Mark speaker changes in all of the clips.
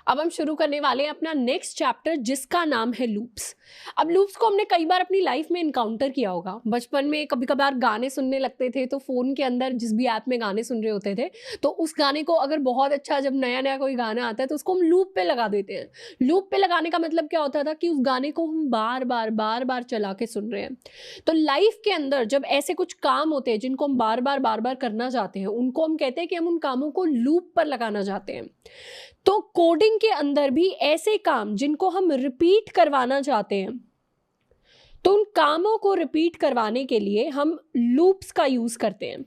Speaker 1: अब हम शुरू करने वाले हैं अपना नेक्स्ट चैप्टर जिसका नाम है लूप्स। अब लूप्स को हमने कई बार अपनी लाइफ में इनकाउंटर किया होगा। बचपन में कभी कभार गाने सुनने लगते थे तो फ़ोन के अंदर जिस भी ऐप में गाने सुन रहे होते थे तो उस गाने को अगर बहुत अच्छा, जब नया नया कोई गाना आता है तो उसको हम लूप पे लगा देते हैं। लूप पे लगाने का मतलब क्या होता था कि उस गाने को हम बार बार चला के सुन रहे हैं। तो लाइफ के अंदर जब ऐसे कुछ काम होते हैं जिनको हम बार बार करना चाहते हैं, उनको हम कहते हैं कि हम उन कामों को लूप पर लगाना चाहते हैं। तो कोडिंग के अंदर भी ऐसे काम जिनको हम रिपीट करवाना चाहते हैं, तो उन कामों को रिपीट करवाने के लिए हम लूप्स का यूज करते हैं।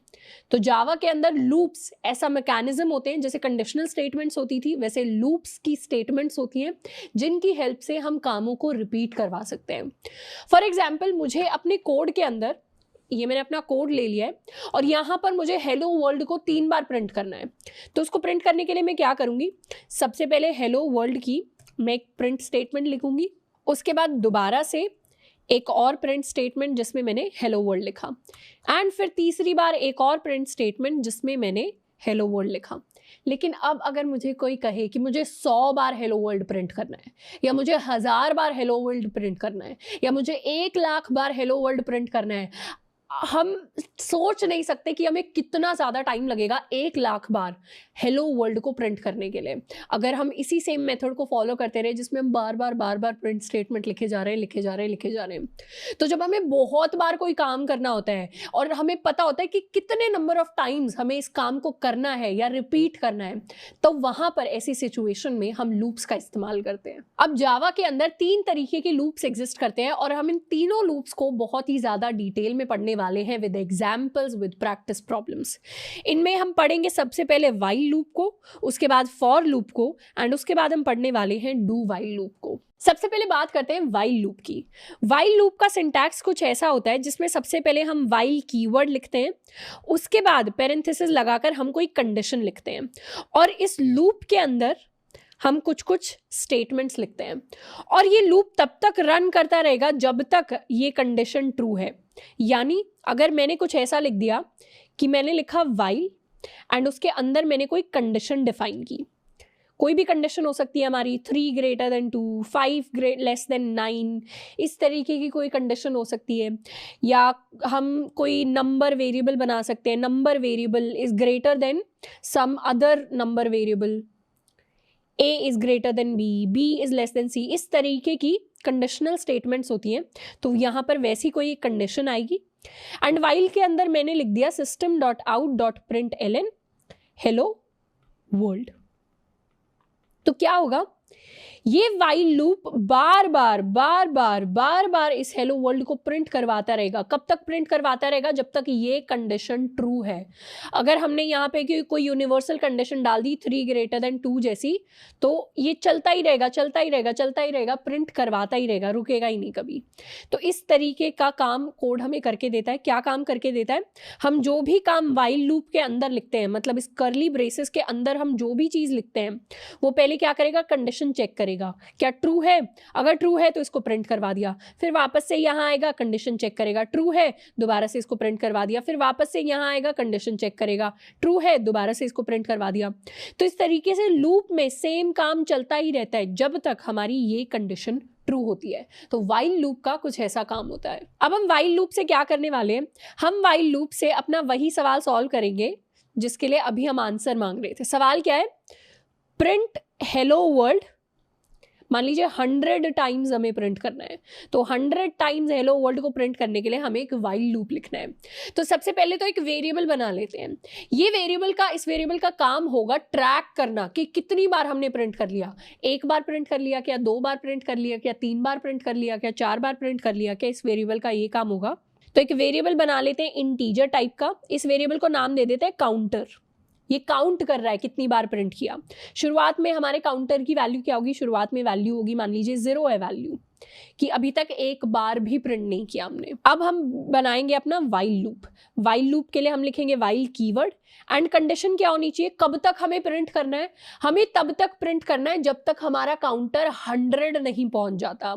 Speaker 1: तो जावा के अंदर लूप्स ऐसा मैकेनिज्म होते हैं, जैसे कंडीशनल स्टेटमेंट्स होती थी वैसे लूप्स की स्टेटमेंट्स होती हैं जिनकी हेल्प से हम कामों को रिपीट करवा सकते हैं। फॉर एग्जाम्पल, मुझे अपने कोड के अंदर, ये मैंने अपना कोड ले लिया है और यहाँ पर मुझे हेलो वर्ल्ड को 3 बार प्रिंट करना है। तो उसको प्रिंट करने के लिए मैं क्या करूँगी, सबसे पहले हेलो वर्ल्ड की मैं एक प्रिंट स्टेटमेंट लिखूंगी, उसके बाद दोबारा से एक और प्रिंट स्टेटमेंट जिसमें मैंने हेलो वर्ल्ड लिखा, एंड फिर तीसरी बार एक और प्रिंट स्टेटमेंट जिसमें मैंने हेलो वर्ल्ड लिखा। लेकिन अब अगर मुझे कोई कहे कि मुझे 100 बार हेलो वर्ल्ड प्रिंट करना है, या मुझे 1000 बार हेलो वर्ल्ड प्रिंट करना है, या मुझे 1,00,000 बार हेलो वर्ल्ड प्रिंट करना है, हम सोच नहीं सकते कि हमें कितना ज़्यादा टाइम लगेगा 1,00,000 बार हेलो वर्ल्ड को प्रिंट करने के लिए। अगर हम इसी सेम मेथड को फॉलो करते रहे जिसमें हम बार बार प्रिंट स्टेटमेंट लिखे जा रहे हैं, तो जब हमें बहुत बार कोई काम करना होता है और हमें पता होता है कि कितने नंबर ऑफ टाइम्स हमें इस काम को करना है या रिपीट करना है, तो वहां पर ऐसी सिचुएशन में हम लूप्स का इस्तेमाल करते हैं। अब जावा के अंदर 3 तरीके के लूप्स एग्जिस्ट करते हैं और हम इन तीनों लूप्स को बहुत ही ज़्यादा डिटेल में पढ़ने वाले हैं with examples, with practice problems. इनमें हम पढ़ेंगे सबसे पहले व्हाइल लूप को, उसके बाद फॉर लूप को, एंड उसके बाद हम पढ़ने वाले हैं डू व्हाइल लूप को। सबसे पहले बात करते हैं व्हाइल लूप की। व्हाइल लूप का सिंटैक्स कुछ ऐसा होता है जिसमें सबसे पहले हम व्हाइल कीवर्ड लिखते हैं, उसके बाद पैरेंथेसिस लगाकर हम कोई कंडीशन लिखते हैं और इस लूप के अंदर हम कुछ स्टेटमेंट्स लिखते हैं और ये लूप तब तक रन करता रहेगा जब तक ये कंडीशन ट्रू है। यानी अगर मैंने कुछ ऐसा लिख दिया कि मैंने लिखा व्हाइल एंड उसके अंदर मैंने कोई कंडीशन डिफाइन की, कोई भी कंडीशन हो सकती है हमारी, 3 greater than 2, 5 less than 9, इस तरीके की कोई कंडीशन हो सकती है, या हम कोई नंबर वेरिएबल बना सकते हैं, number variable is greater than some other number variable, A is greater than B, B is less than C, इस तरीके की कंडीशनल स्टेटमेंट्स होती हैं। तो यहाँ पर वैसी कोई कंडीशन आएगी एंड व्हाइल के अंदर मैंने लिख दिया system.out.println हेलो वर्ल्ड। तो क्या होगा, ये व्हाइल लूप बार बार इस हेलो वर्ल्ड को प्रिंट करवाता रहेगा। कब तक प्रिंट करवाता रहेगा, जब तक ये कंडीशन ट्रू है। अगर हमने यहाँ पे कोई यूनिवर्सल कंडीशन डाल दी 3 greater than 2 जैसी, तो ये चलता ही रहेगा, प्रिंट करवाता ही रहेगा, रुकेगा ही नहीं कभी। तो इस तरीके का काम कोड हमें करके देता है। क्या काम करके देता है, हम जो भी काम व्हाइल लूप के अंदर लिखते हैं, मतलब इस कर्ली ब्रेसेस के अंदर हम जो भी चीज़ लिखते हैं, वो पहले क्या करेगा, कंडीशन चेक करेगा क्या ट्रू है। अगर ट्रू है तो इसको प्रिंट करवा दिया, फिर वापस से यहाँ आएगा, कंडीशन चेक करेगा, ट्रू है, दोबारा से इसको प्रिंट करवा दिया, फिर वापस से यहाँ आएगा, कंडीशन चेक करेगा, ट्रू है, दोबारा से इसको प्रिंट करवा दिया। तो इस तरीके से लूप में सेम काम चलता ही रहता है जब तक हमारी ये कंडीशन ट्रू होती है। तो व्हाइल लूप का कुछ ऐसा काम होता है। अब हम व्हाइल लूप से क्या करने वाले हैं, हम व्हाइल लूप से अपना वही सवाल सॉल्व करेंगे जिसके लिए अभी हम आंसर मांग रहे थे। सवाल क्या है, प्रिंट हेलो वर्ल्ड, मान लीजिए 100 टाइम्स हमें प्रिंट करना है, तो 100 टाइम्स हेलो वर्ल्ड को प्रिंट करने के लिए हमें एक व्हाइल लूप लिखना है। तो सबसे पहले तो एक वेरिएबल बना लेते हैं। ये इस वेरिएबल का काम होगा ट्रैक करना कि कितनी बार हमने प्रिंट कर लिया, 1 बार प्रिंट कर लिया क्या, 2 बार प्रिंट कर लिया क्या, 3 बार प्रिंट कर लिया क्या, 4 बार प्रिंट कर लिया क्या। इस वेरिएबल का ये काम होगा। तो एक वेरिएबल बना लेते हैं इंटीजर टाइप का, इस वेरिएबल को नाम दे देते हैं काउंटर। ये काउंट कर रहा है कितनी बार प्रिंट किया। शुरुआत में हमारे काउंटर की वैल्यू क्या होगी, शुरुआत में वैल्यू होगी, मान लीजिए 0 है वैल्यू, कि अभी तक 1 बार भी प्रिंट नहीं किया हमने। अब हम बनाएंगे अपना व्हाइल लूप। व्हाइल लूप के लिए हम लिखेंगे व्हाइल कीवर्ड एंड कंडीशन क्या होनी चाहिए, कब तक हमें प्रिंट करना है, हमें तब तक प्रिंट करना है जब तक हमारा काउंटर 100 नहीं पहुंच जाता।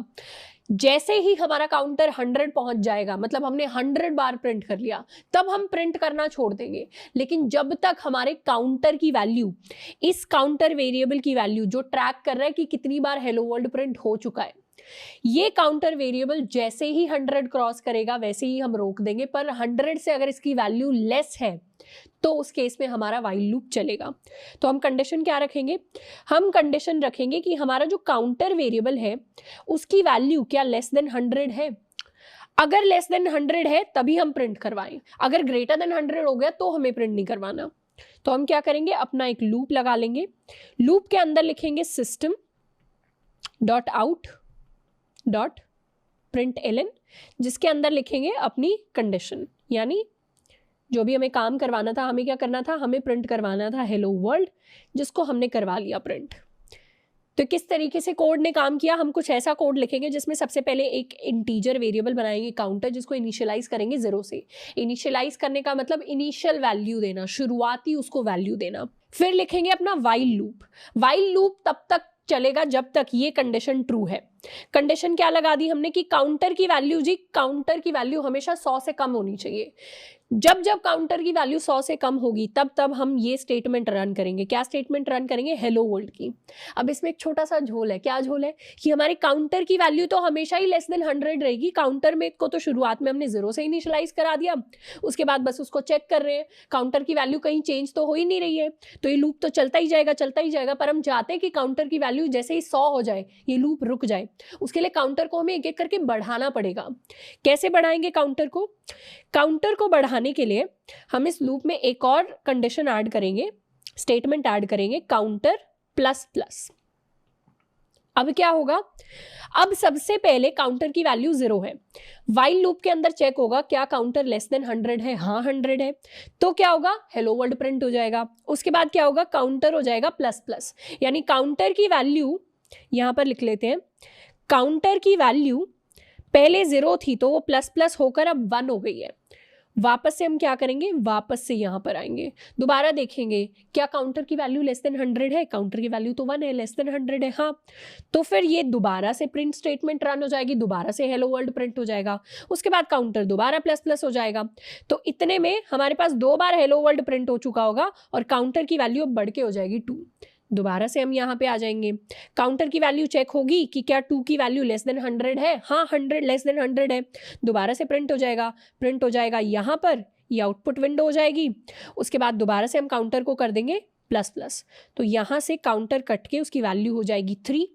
Speaker 1: जैसे ही हमारा काउंटर 100 पहुंच जाएगा, मतलब हमने 100 बार प्रिंट कर लिया, तब हम प्रिंट करना छोड़ देंगे। लेकिन जब तक हमारे काउंटर की वैल्यू, इस काउंटर वेरिएबल की वैल्यू जो ट्रैक कर रहा है कि कितनी बार हेलो वर्ल्ड प्रिंट हो चुका है, ये काउंटर वेरिएबल जैसे ही 100 क्रॉस करेगा वैसे ही हम रोक देंगे। पर 100 से अगर इसकी वैल्यू लेस है तो उस केस में हमारा वाइल लूप चलेगा। तो हम कंडीशन क्या रखेंगे? हम कंडीशन रखेंगे कि हमारा जो काउंटर वेरिएबल है उसकी वैल्यू क्या लेस देन 100 है। अगर लेस देन 100 है तभी हम प्रिंट करवाएं, अगर ग्रेटर देन 100 हो गया तो हमें प्रिंट नहीं करवाना। तो हम क्या करेंगे, अपना एक लूप लगा लेंगे। लूप के अंदर लिखेंगे system dot out dot print ln, जिसके अंदर लिखेंगे अपनी कंडीशन, यानी जो भी हमें काम करवाना था, हमें क्या करना था, हमें प्रिंट करवाना था हेलो वर्ल्ड, जिसको हमने करवा लिया प्रिंट। तो किस तरीके से कोड ने काम किया, हम कुछ ऐसा कोड लिखेंगे जिसमें सबसे पहले एक इंटीजर वेरिएबल बनाएंगे काउंटर, जिसको इनिशियलाइज करेंगे 0 से। इनिशियलाइज करने का मतलब इनिशियल वैल्यू देना, शुरुआती उसको वैल्यू देना। फिर लिखेंगे अपना वाइल लूप। वाइल लूप तब तक चलेगा जब तक ये कंडीशन ट्रू है। कंडीशन क्या लगा दी हमने कि काउंटर की वैल्यू, जी काउंटर की वैल्यू हमेशा 100 से कम होनी चाहिए। जब जब काउंटर की वैल्यू 100 से कम होगी तब तब हम ये स्टेटमेंट रन करेंगे। क्या स्टेटमेंट रन करेंगे? हेलो वर्ल्ड की। अब इसमें एक छोटा सा झोल है। क्या झोल है? कि हमारे काउंटर की वैल्यू तो हमेशा ही लेस देन 100 रहेगी। काउंटर में को तो शुरुआत में हमने 0 से इनिशियलाइज करा दिया, उसके बाद बस उसको चेक कर रहे हैं, काउंटर की वैल्यू कहीं चेंज तो हो ही नहीं रही है, तो ये लूप तो चलता ही जाएगा चलता ही जाएगा। पर हम चाहते हैं कि काउंटर की वैल्यू जैसे ही 100 हो जाए ये लूप रुक जाए। उसके लिए काउंटर को हमें एक एक करके बढ़ाना पड़ेगा। कैसे बढ़ाएंगे काउंटर को? काउंटर को बढ़ाने के लिए हम इस लूप में एक और कंडीशन ऐड करेंगे, स्टेटमेंट ऐड करेंगे, काउंटर प्लस प्लस। अब क्या होगा? अब सबसे पहले काउंटर की वैल्यू 0 है। वाइल लूप के अंदर चेक होगा क्या काउंटर लेस देन 100 है। हाँ 100 है, तो क्या होगा? हेलो वर्ल्ड प्रिंट हो जाएगा। उसके बाद क्या होगा? काउंटर हो जाएगा प्लस प्लस, यानी काउंटर की वैल्यू यहां पर लिख लेते हैं, काउंटर की वैल्यू पहले 0 थी तो वो प्लस प्लस होकर अब 1 हो गई है। वापस से हम क्या करेंगे? वापस से यहां पर आएंगे, दोबारा देखेंगे क्या काउंटर की वैल्यू लेस देन 100 है। काउंटर की वैल्यू तो 1 है, लेस देन 100 है। हाँ, तो फिर ये दोबारा से प्रिंट स्टेटमेंट रन हो जाएगी, दोबारा से हेलो वर्ल्ड प्रिंट हो जाएगा। उसके बाद काउंटर दोबारा प्लस प्लस हो जाएगा। तो इतने में हमारे पास 2 बार हेलो वर्ल्ड प्रिंट हो चुका होगा और काउंटर की वैल्यू अब बढ़ के हो जाएगी 2। दोबारा से हम यहाँ पे आ जाएंगे, काउंटर की वैल्यू चेक होगी कि क्या 2 की वैल्यू लेस देन 100 है। हाँ 100 लेस देन 100 है, दोबारा से प्रिंट हो जाएगा यहाँ पर, ये आउटपुट विंडो हो जाएगी। उसके बाद दोबारा से हम काउंटर को कर देंगे प्लस प्लस, तो यहाँ से काउंटर कट के उसकी वैल्यू हो जाएगी 3।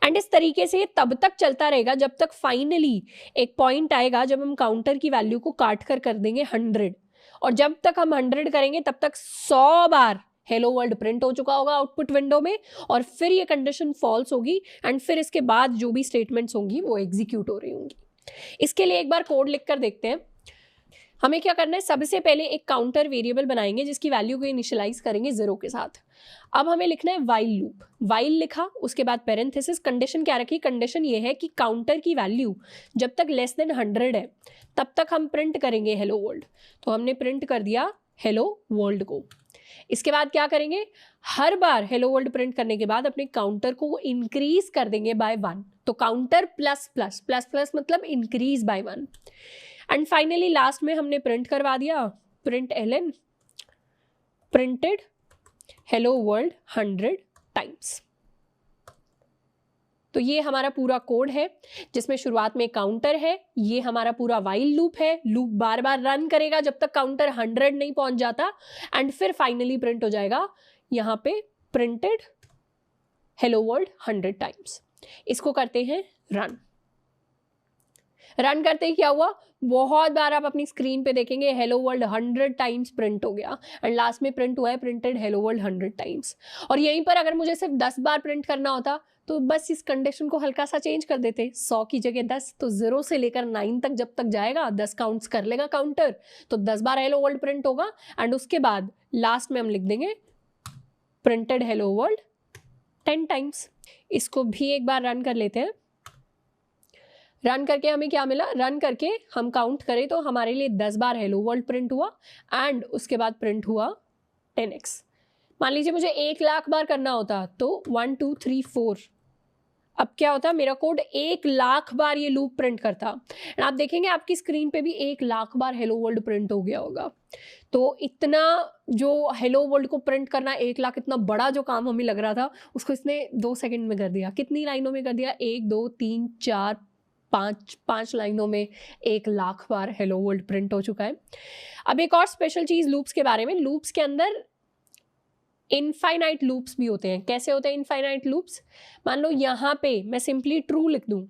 Speaker 1: एंड इस तरीके से तब तक चलता रहेगा जब तक फाइनली एक पॉइंट आएगा जब हम काउंटर की वैल्यू को काट कर देंगे 100। और जब तक हम 100 करेंगे तब तक 100 बार हेलो वर्ल्ड प्रिंट हो चुका होगा आउटपुट विंडो में, और फिर ये कंडीशन फॉल्स होगी एंड फिर इसके बाद जो भी स्टेटमेंट्स होंगी वो एग्जीक्यूट हो रही होंगी। इसके लिए एक बार कोड लिख कर देखते हैं। हमें क्या करना है? सबसे पहले एक काउंटर वेरिएबल बनाएंगे जिसकी वैल्यू को इनिशियलाइज करेंगे 0 के साथ। अब हमें लिखना है वाइल लूप। वाइल लिखा, उसके बाद पेरेंथेसिस, कंडीशन क्या रखी? कंडीशन ये है कि काउंटर की वैल्यू जब तक लेस देन 100 है तब तक हम प्रिंट करेंगे हेलो वर्ल्ड। तो हमने प्रिंट कर दिया हेलो वर्ल्ड को। इसके बाद क्या करेंगे? हर बार हेलो वर्ल्ड प्रिंट करने के बाद अपने काउंटर को इंक्रीज कर देंगे बाय 1। तो counter plus plus, plus plus मतलब increase by 1। And finally last में हमने प्रिंट करवा दिया, प्रिंट एलन प्रिंटेड हेलो वर्ल्ड 100 टाइम्स। तो ये हमारा पूरा कोड है जिसमें शुरुआत में काउंटर है, ये हमारा पूरा वाइल लूप है। लूप बार बार रन करेगा जब तक काउंटर 100 नहीं पहुंच जाता, एंड फिर फाइनली प्रिंट हो जाएगा यहाँ पे प्रिंटेड हेलो वर्ल्ड 100 टाइम्स। इसको करते हैं रन। रन करते ही क्या हुआ? बहुत बार आप अपनी स्क्रीन पे देखेंगे हेलो वर्ल्ड 100 टाइम्स प्रिंट हो गया, एंड लास्ट में प्रिंट हुआ है प्रिंटेड हेलो वर्ल्ड 100 टाइम्स। और यहीं पर अगर मुझे सिर्फ 10 बार प्रिंट करना होता तो बस इस कंडीशन को हल्का सा चेंज कर देते, 100 की जगह 10, तो 0 से लेकर 9 तक जब तक जाएगा 10 काउंट्स कर लेगा काउंटर, तो 10 बार हेलो वर्ल्ड प्रिंट होगा। एंड उसके बाद लास्ट में हम लिख देंगे प्रिंटेड हेलो वर्ल्ड 10 टाइम्स। इसको भी एक बार रन कर लेते हैं। रन करके हमें क्या मिला? रन करके हम काउंट करें तो हमारे लिए 10 बार हेलो वर्ल्ड प्रिंट हुआ, एंड उसके बाद प्रिंट हुआ 10x। मान लीजिए मुझे 1 लाख बार करना होता तो 1 2 3 4 अब क्या होता, मेरा कोड 1,00,000 बार ये लूप प्रिंट करता, एंड आप देखेंगे आपकी स्क्रीन पे भी 1,00,000 बार हेलो वर्ल्ड प्रिंट हो गया होगा। तो इतना जो हेलो वर्ल्ड को प्रिंट करना 1,00,000 इतना बड़ा जो काम हमें लग रहा था, उसको इसने 2 सेकंड में कर दिया। कितनी लाइनों में कर दिया? 1 2 3 4 5 लाइनों में 1,00,000 बार हेलो वर्ल्ड प्रिंट हो चुका है। अब एक और स्पेशल चीज लूप्स के बारे में, लूप्स के अंदर इनफाइनाइट लूप्स भी होते हैं। कैसे होते हैं इनफाइनाइट लूप्स? मान लो यहाँ पे मैं सिंपली ट्रू लिख दूं,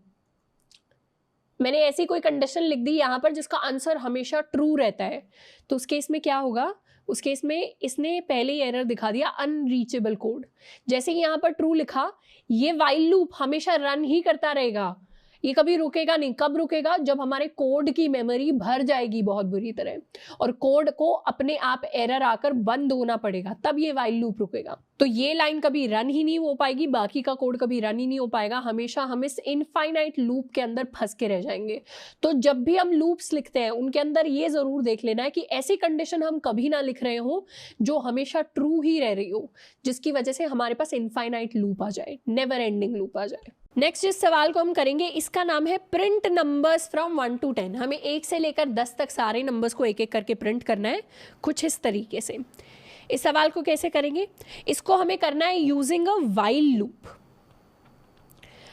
Speaker 1: मैंने ऐसी कोई कंडीशन लिख दी यहाँ पर जिसका आंसर हमेशा ट्रू रहता है, तो उस केस में क्या होगा? उस केस में इसने पहले ही एरर दिखा दिया, अनरीचेबल कोड। जैसे ही यहाँ पर ट्रू लिखा, ये वाइल लूप हमेशा रन ही करता रहेगा, ये कभी रुकेगा नहीं। कब रुकेगा? जब हमारे कोड की मेमोरी भर जाएगी बहुत बुरी तरह और कोड को अपने आप एरर आकर बंद होना पड़ेगा, तब ये वाइल लूप रुकेगा। तो ये लाइन कभी रन ही नहीं हो पाएगी, बाकी का कोड कभी रन ही नहीं हो पाएगा, हमेशा हम इस इनफाइनाइट लूप के अंदर फंस के रह जाएंगे। तो जब भी हम लूप्स लिखते हैं, उनके अंदर ये जरूर देख लेना है कि ऐसी कंडीशन हम कभी ना लिख रहे हो जो हमेशा ट्रू ही रह रही हो, जिसकी वजह से हमारे पास इनफाइनाइट लूप आ जाए, नेवर एंडिंग लूप आ जाए। नेक्स्ट जिस सवाल को हम करेंगे, इसका नाम है प्रिंट नंबर्स फ्रॉम 1 to 10। हमें 1 से लेकर 10 तक सारे नंबर्स को एक एक करके प्रिंट करना है, कुछ इस तरीके से। इस सवाल को कैसे करेंगे? इसको हमें करना है यूजिंग अ वाइल लूप।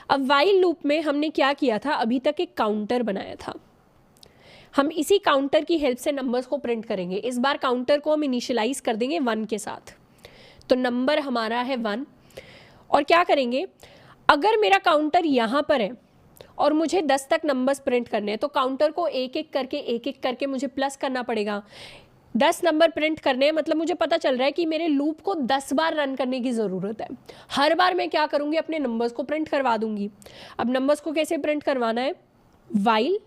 Speaker 1: अब वाइल लूप में हमने क्या किया था? अभी तक एक काउंटर बनाया था, हम इसी काउंटर की हेल्प से नंबर्स को प्रिंट करेंगे। इस बार काउंटर को हम इनिशियलाइज कर देंगे 1 के साथ, तो नंबर हमारा है 1। और क्या करेंगे, अगर मेरा काउंटर यहाँ पर है और मुझे 10 तक नंबर्स प्रिंट करने हैं, तो काउंटर को एक एक करके मुझे प्लस करना पड़ेगा। 10 नंबर प्रिंट करने हैं, मतलब मुझे पता चल रहा है कि मेरे लूप को 10 बार रन करने की ज़रूरत है। हर बार मैं क्या करूँगी? अपने नंबर्स को प्रिंट करवा दूंगी। अब नंबर्स को कैसे प्रिंट करवाना है? वाइल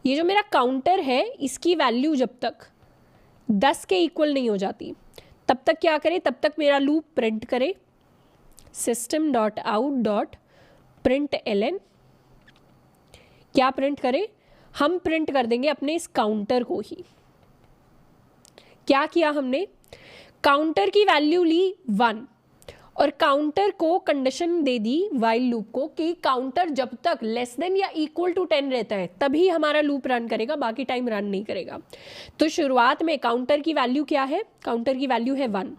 Speaker 1: ये जो मेरा काउंटर है, इसकी वैल्यू जब तक 10 के इक्वल नहीं हो जाती, तब तक क्या करे? तब तक मेरा लूप प्रिंट करे system.out.println। क्या प्रिंट करे? हम प्रिंट कर देंगे अपने इस काउंटर को ही। क्या किया हमने? काउंटर की वैल्यू ली 1 और काउंटर को कंडीशन दे दी वाइल लूप को कि काउंटर जब तक लेस देन या इक्वल टू 10 रहता है तभी हमारा लूप रन करेगा, बाकी टाइम रन नहीं करेगा। तो शुरुआत में काउंटर की वैल्यू क्या है? काउंटर की वैल्यू है 1।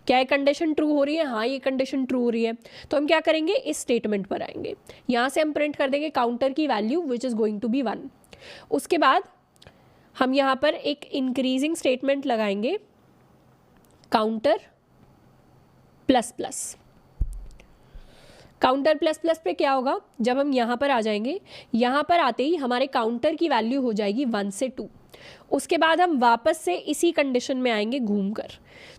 Speaker 1: क्या ये कंडीशन ट्रू हो रही है? हाँ, ये कंडीशन ट्रू हो रही है। तो हम क्या करेंगे? इस स्टेटमेंट पर आएंगे, यहाँ से हम प्रिंट कर देंगे काउंटर की value which is going to be 1। उसके बाद हम यहाँ पर एक इंक्रीजिंग स्टेटमेंट लगाएंगे, counter plus plus. Counter plus plus पे क्या होगा? जब हम यहाँ पर आ जाएंगे, यहाँ पर आते ही हमारे काउंटर की वैल्यू हो जाएगी 1 से 2। उसके बाद हम वापस से इसी कंडीशन में आएंगे घूमकर,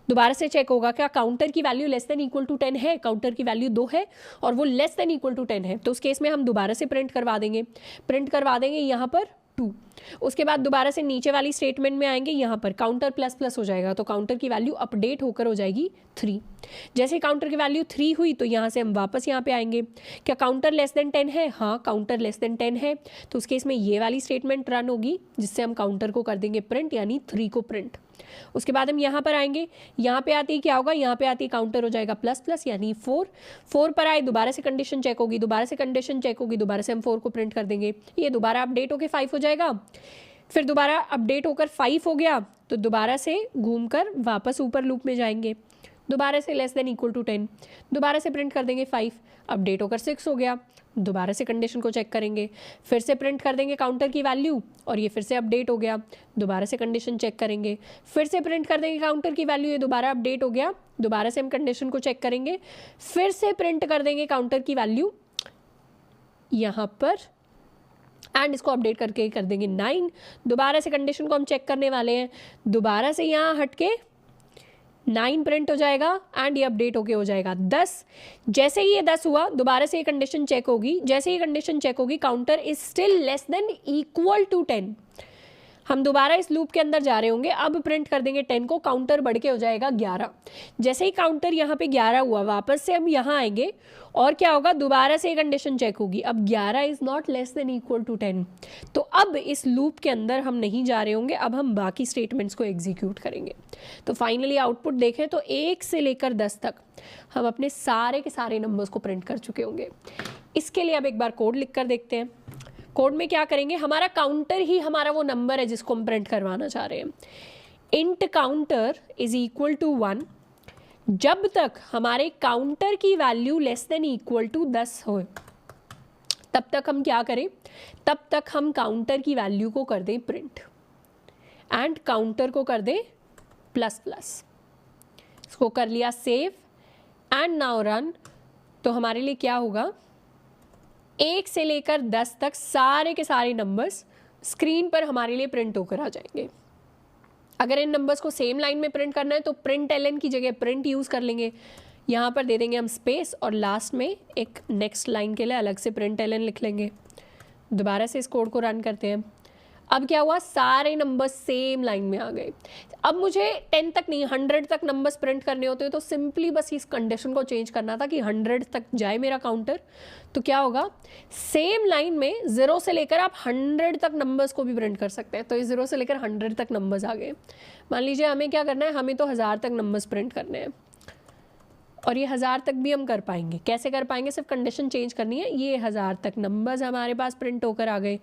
Speaker 1: दोबारा से चेक होगा क्या काउंटर की value less than equal to 10 है, काउंटर की वैल्यू 2 है और वो लेस देन इक्वल टू 10 है, तो उस केस में हम दोबारा से प्रिंट करवा देंगे यहाँ पर 2। उसके बाद दोबारा से नीचे वाली स्टेटमेंट में आएंगे, यहाँ पर काउंटर प्लस प्लस हो जाएगा, तो काउंटर की वैल्यू अपडेट होकर हो जाएगी 3। जैसे काउंटर की वैल्यू 3 हुई तो यहाँ से हम वापस यहाँ पे आएंगे, क्या काउंटर लेस देन 10 है? हाँ, काउंटर लेस देन 10 है, तो उस केस में ये वाली स्टेटमेंट रन होगी जिससे हम काउंटर को कर देंगे प्रिंट, यानी 3 को प्रिंट। उसके बाद हम यहाँ पर आएंगे, यहाँ पे आते ही क्या होगा? यहाँ पे आते ही काउंटर हो जाएगा प्लस प्लस यानी 4 पर आए, दोबारा से कंडीशन चेक होगी, दोबारा से कंडीशन चेक होगी, दोबारा से हम 4 को प्रिंट कर देंगे, ये दोबारा अपडेट होकर 5 हो जाएगा। फिर दोबारा अपडेट होकर 5 हो गया तो दोबारा से घूमकर वापस ऊपर लूप में जाएंगे, दोबारा से लेस देन इक्वल टू 10, दोबारा से प्रिंट कर देंगे 5, अपडेट होकर 6 हो गया, दोबारा से कंडीशन को चेक करेंगे, फिर से प्रिंट कर देंगे काउंटर की वैल्यू और ये फिर से अपडेट हो गया, दोबारा से कंडीशन चेक करेंगे, फिर से प्रिंट कर देंगे काउंटर की वैल्यू, ये दोबारा अपडेट हो गया, दोबारा से हम कंडीशन को चेक करेंगे, फिर से प्रिंट कर देंगे काउंटर की वैल्यू यहाँ पर एंड इसको अपडेट करके कर देंगे 9, दोबारा से कंडीशन को हम चेक करने वाले हैं, दोबारा से यहाँ हट के 9 प्रिंट हो जाएगा एंड ये अपडेट होके हो जाएगा 10। जैसे ही ये 10 हुआ दोबारा से ये कंडीशन चेक होगी, जैसे ही कंडीशन चेक होगी counter is still less than equal to 10, हम दोबारा इस लूप के अंदर जा रहे होंगे, अब प्रिंट कर देंगे 10 को, काउंटर बढ़ के हो जाएगा 11। जैसे ही काउंटर यहाँ पे 11 हुआ, वापस से हम यहाँ आएंगे और क्या होगा, दोबारा से ये कंडीशन चेक होगी, अब 11 is not less than equal to 10। तो अब इस लूप के अंदर हम नहीं जा रहे होंगे, अब हम बाकी स्टेटमेंट्स को एग्जीक्यूट करेंगे। तो फाइनली आउटपुट देखें तो 1 से लेकर 10 तक हम अपने सारे के सारे नंबर्स को प्रिंट कर चुके होंगे। इसके लिए अब एक बार कोड लिख कर देखते हैं। कोड में क्या करेंगे, हमारा काउंटर ही हमारा वो नंबर है जिसको हम प्रिंट करवाना चाह रहे हैं। Int counter is equal to 1 जब तक हमारे काउंटर की value less than equal to 10 हो, तब तक हम क्या करें, तब तक हम काउंटर की वैल्यू को कर दें प्रिंट एंड काउंटर को कर दें प्लस प्लस। इसको कर लिया सेव एंड नाउ रन। तो हमारे लिए क्या होगा, 1 से लेकर 10 तक सारे के सारे नंबर्स स्क्रीन पर हमारे लिए प्रिंट होकर आ जाएंगे। अगर इन नंबर्स को सेम लाइन में प्रिंट करना है तो प्रिंट एलएन की जगह प्रिंट यूज़ कर लेंगे। यहाँ पर दे देंगे हम स्पेस और लास्ट में एक नेक्स्ट लाइन के लिए अलग से प्रिंट एलएन लिख लेंगे। दोबारा से इस कोड को रन करते हैं। अब क्या हुआ, सारे नंबर्स सेम लाइन में आ गए। अब मुझे 10 तक नहीं 100 तक नंबर्स प्रिंट करने होते हैं, तो सिंपली बस इस कंडीशन को चेंज करना था कि 100 तक जाए मेरा काउंटर। तो क्या होगा, सेम लाइन में 0 से लेकर आप 100 तक नंबर्स को भी प्रिंट कर सकते हैं। तो इस 0 से लेकर 100 तक नंबर्स आ गए। मान लीजिए हमें क्या करना है, हमें तो 1000 तक नंबर्स प्रिंट करने हैं और ये 1000 तक भी हम कर पाएंगे। कैसे कर पाएंगे, सिर्फ कंडीशन चेंज करनी है। ये 1000 तक नंबर्स हमारे पास प्रिंट होकर आ गए।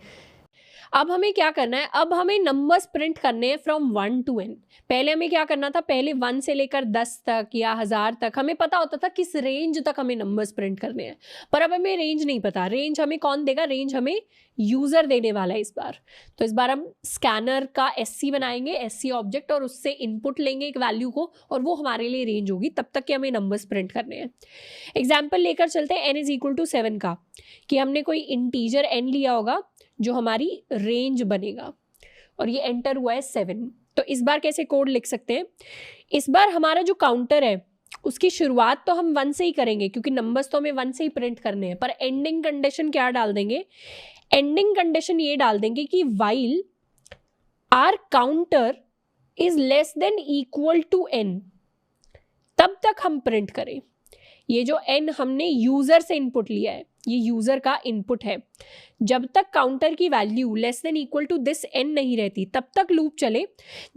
Speaker 1: अब हमें क्या करना है, अब हमें नंबर्स प्रिंट करने हैं फ्रॉम 1 to n। पहले हमें क्या करना था, पहले 1 से लेकर 10 तक या 1000 तक हमें पता होता था किस रेंज तक हमें नंबर्स प्रिंट करने हैं, पर अब हमें रेंज नहीं पता। रेंज हमें कौन देगा, रेंज हमें यूज़र देने वाला है इस बार। तो इस बार हम स्कैनर का SC बनाएंगे, SC ऑब्जेक्ट, और उससे इनपुट लेंगे एक वैल्यू को और वो हमारे लिए रेंज होगी तब तक कि हमें नंबर्स प्रिंट करने हैं। एग्जाम्पल लेकर चलते हैं n इज इक्वल टू 7 का, कि हमने कोई इंटीजर n लिया होगा जो हमारी रेंज बनेगा और ये एंटर हुआ है 7। तो इस बार कैसे कोड लिख सकते हैं, इस बार हमारा जो काउंटर है उसकी शुरुआत तो हम 1 से ही करेंगे क्योंकि नंबर्स तो हमें 1 से ही प्रिंट करने हैं, पर एंडिंग कंडीशन क्या डाल देंगे, एंडिंग कंडीशन ये डाल देंगे कि while our counter is less than equal to n, तब तक हम प्रिंट करें। ये जो n हमने यूजर से इनपुट लिया है, ये यूजर का इनपुट है। जब तक काउंटर की value less than equal to this n नहीं रहती तब तक लूप चले।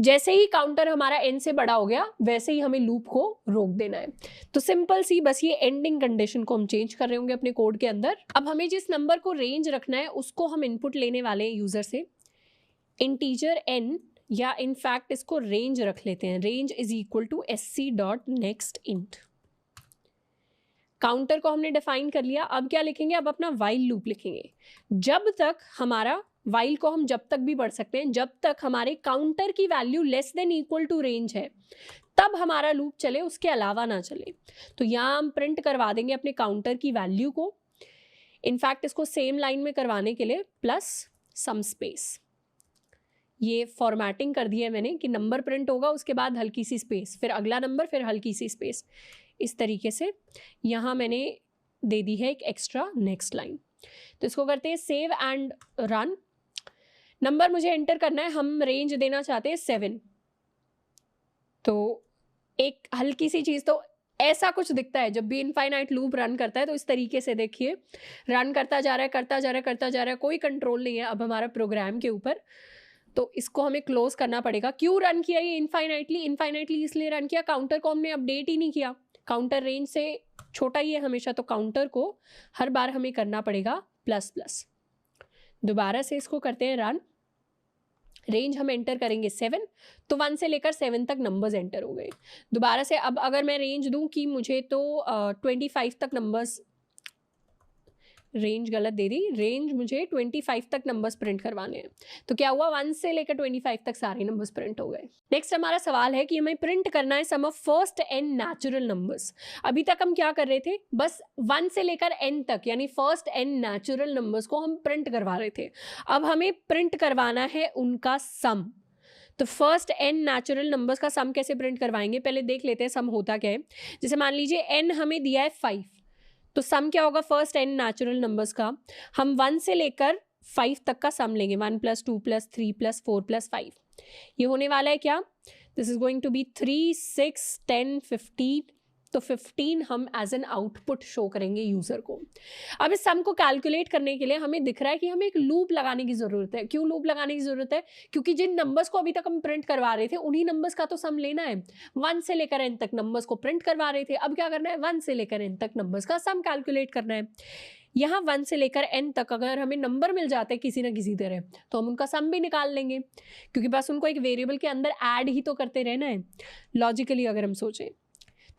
Speaker 1: जैसे ही काउंटर हमारा n से बड़ा हो गया वैसे ही हमें लूप को रोक देना है। तो सिंपल सी बस ये एंडिंग कंडीशन को हम चेंज कर रहे होंगे अपने कोड के अंदर। अब हमें जिस नंबर को रेंज रखना है उसको हम इनपुट लेने वाले हैं यूजर से, इंटीजर n, या इनफैक्ट इसको रेंज रख लेते हैं। Range is equal to sc dot next int. Counter को हमने डिफाइन कर लिया। अब क्या लिखेंगे, अब अपना वाइल लूप लिखेंगे। जब तक हमारा वाइल को हम जब तक भी पढ़ सकते हैं, जब तक हमारे काउंटर की value less than equal to range है तब हमारा लूप चले, उसके अलावा ना चले। तो यहाँ हम प्रिंट करवा देंगे अपने काउंटर की वैल्यू को। इनफैक्ट इसको सेम लाइन में करवाने के लिए प्लस सम स्पेस, ये फॉर्मेटिंग कर दी है मैंने कि नंबर प्रिंट होगा उसके बाद हल्की सी स्पेस, फिर अगला नंबर, फिर हल्की सी स्पेस। इस तरीके से यहाँ मैंने दे दी है एक एक्स्ट्रा नेक्स्ट लाइन। तो इसको करते हैं सेव एंड रन। नंबर मुझे एंटर करना है, हम रेंज देना चाहते हैं 7। तो एक हल्की सी चीज़, तो ऐसा कुछ दिखता है जब भी इनफाइनाइट लूप रन करता है। तो इस तरीके से देखिए रन करता जा रहा है, करता जा रहा है, करता जा रहा है, कोई कंट्रोल नहीं है अब हमारा प्रोग्राम के ऊपर। तो इसको हमें क्लोज करना पड़ेगा। क्यों रन किया ये इनफाइनाइटली, इनफाइनाइटली इसलिए रन किया, काउंटर को हमने अपडेट ही नहीं किया। काउंटर रेंज से छोटा ही है हमेशा, तो काउंटर को हर बार हमें करना पड़ेगा प्लस प्लस। दोबारा से इसको करते हैं रन। रेंज हम एंटर करेंगे 7, तो 1 से लेकर 7 तक नंबर्स एंटर हो गए। दोबारा से अब अगर मैं रेंज दूं कि मुझे तो 25 तक नंबर्स, रेंज गलत दे दी, रेंज मुझे 25 तक नंबर्स प्रिंट करवाने हैं। तो क्या हुआ, 1 से लेकर 25 तक सारे नंबर्स प्रिंट हो गए। नेक्स्ट हमारा सवाल है कि हमें प्रिंट करना है sum of first n natural numbers. अभी तक हम क्या कर रहे थे, बस 1 से लेकर n तक यानी फर्स्ट n नेचुरल नंबर्स को हम प्रिंट करवा रहे थे। अब हमें प्रिंट करवाना है उनका सम। तो फर्स्ट n नेचुरल नंबर्स का सम कैसे प्रिंट करवाएंगे, पहले देख लेते हैं सम होता क्या है। जैसे मान लीजिए n हमें दिया है 5, तो सम क्या होगा फर्स्ट n नेचुरल नंबर्स का, हम 1 से लेकर 5 तक का सम लेंगे, 1 + 2 + 3 + 4 + 5। ये होने वाला है क्या, this is going to be 3, 6, 10, 15। तो 15 हम एज एन आउटपुट शो करेंगे यूजर को। अब इस सम को कैलकुलेट करने के लिए हमें दिख रहा है कि हमें एक लूप लगाने की जरूरत है। क्यों लूप लगाने की जरूरत है, क्योंकि जिन नंबर्स को अभी तक हम प्रिंट करवा रहे थे उन्हीं नंबर्स का तो सम लेना है। 1 से लेकर n तक नंबर्स को प्रिंट करवा रहे थे, अब क्या करना है, 1 से लेकर n तक नंबर्स का सम कैलकुलेट करना है। यहाँ 1 से लेकर n तक अगर हमें नंबर मिल जाते हैं किसी ना किसी तरह, तो हम उनका सम भी निकाल लेंगे, क्योंकि बस उनको एक वेरिएबल के अंदर ऐड ही तो करते रहना है। लॉजिकली अगर हम सोचें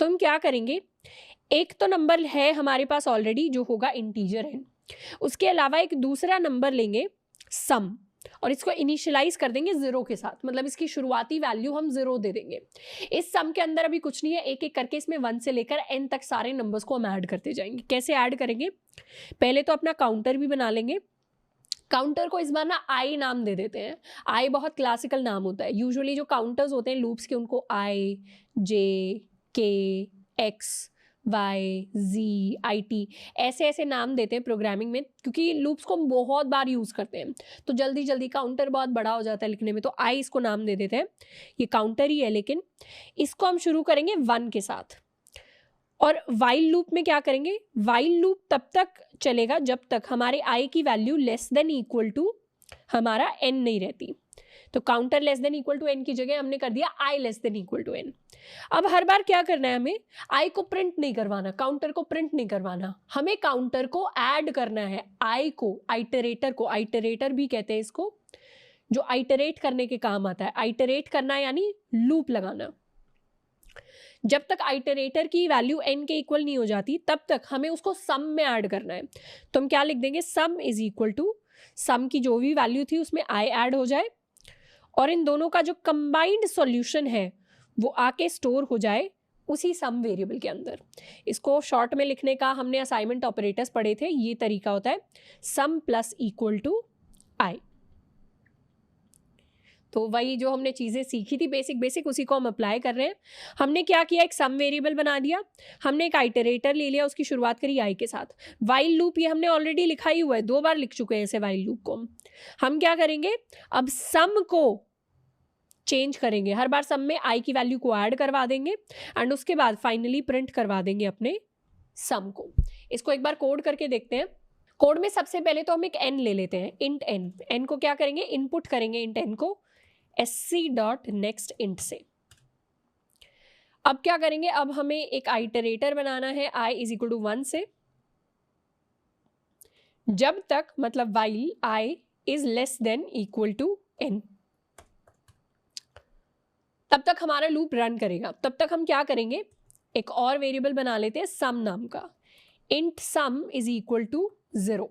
Speaker 1: तो हम क्या करेंगे, एक तो नंबर है हमारे पास ऑलरेडी जो होगा इंटीजर n, उसके अलावा एक दूसरा नंबर लेंगे सम, और इसको इनिशियलाइज कर देंगे 0 के साथ, मतलब इसकी शुरुआती वैल्यू हम 0 दे देंगे। इस सम के अंदर अभी कुछ नहीं है, एक एक करके इसमें 1 से लेकर n तक सारे नंबर्स को हम ऐड करते जाएंगे। कैसे ऐड करेंगे, पहले तो अपना काउंटर भी बना लेंगे। काउंटर को इस बार ना आई नाम दे देते हैं। आई बहुत क्लासिकल नाम होता है, यूजुअली जो काउंटर्स होते हैं लूप्स के उनको आई, जे, के, एक्स, वाई, जी, आई, टी ऐसे ऐसे नाम देते हैं प्रोग्रामिंग में, क्योंकि लूप्स को हम बहुत बार यूज करते हैं तो जल्दी जल्दी काउंटर बहुत बड़ा हो जाता है लिखने में, तो आई इसको नाम दे देते हैं। ये काउंटर ही है, लेकिन इसको हम शुरू करेंगे 1 के साथ। और वाइल लूप में क्या करेंगे, वाइल लूप तब तक चलेगा जब तक हमारे आई की value less than equal to हमारा एन नहीं रहती। तो counter less than equal to n की जगह हमने कर दिया i less than equal to n. अब हर बार क्या करना है, हमें आई को प्रिंट नहीं करवाना, काउंटर को प्रिंट नहीं करवाना, हमें काउंटर को ऐड करना है आई को, आइटरेटर को, आइटरेटर भी कहते हैं इसको, जो आइटरेट करने के काम आता है। आइटरेट करना यानी लूप लगाना। जब तक आइटरेटर की वैल्यू n के इक्वल नहीं हो जाती तब तक हमें उसको सम में ऐड करना है। तो हम क्या लिख देंगे, सम इज इक्वल टू, सम की जो भी वैल्यू थी उसमें i ऐड हो जाए और इन दोनों का जो कंबाइंड सॉल्यूशन है वो आके स्टोर हो जाए उसी सम वेरिएबल के अंदर। इसको शॉर्ट में लिखने का हमने असाइनमेंट ऑपरेटर्स पढ़े थे, ये तरीका होता है सम प्लस इक्वल टू आई। तो वही जो हमने चीज़ें सीखी थी बेसिक उसी को हम अप्लाई कर रहे हैं। हमने क्या किया, एक सम वेरिएबल बना दिया, हमने एक आइटरेटर ले लिया, उसकी शुरुआत करी आई के साथ। वाइल लूप ये हमने ऑलरेडी लिखा ही हुआ है, 2 बार लिख चुके हैं ऐसे वाइल लूप को। हम क्या करेंगे, अब सम को चेंज करेंगे, हर बार सम में आई की वैल्यू को ऐड करवा देंगे एंड उसके बाद फाइनली प्रिंट करवा देंगे अपने सम को। इसको एक बार कोड करके देखते हैं। कोड में सबसे पहले तो हम एक n ले लेते हैं, इंट n। n को क्या करेंगे, इनपुट करेंगे इंट n को sc.next से। अब क्या करेंगे, अब हमें एक आइटरेटर बनाना है i इज इक्वल टू 1 से, जब तक मतलब while i is less than equal to n, तब तक हमारा लूप रन करेगा। तब तक हम क्या करेंगे, एक और वेरिएबल बना लेते हैं सम नाम का, int sum is equal to 0।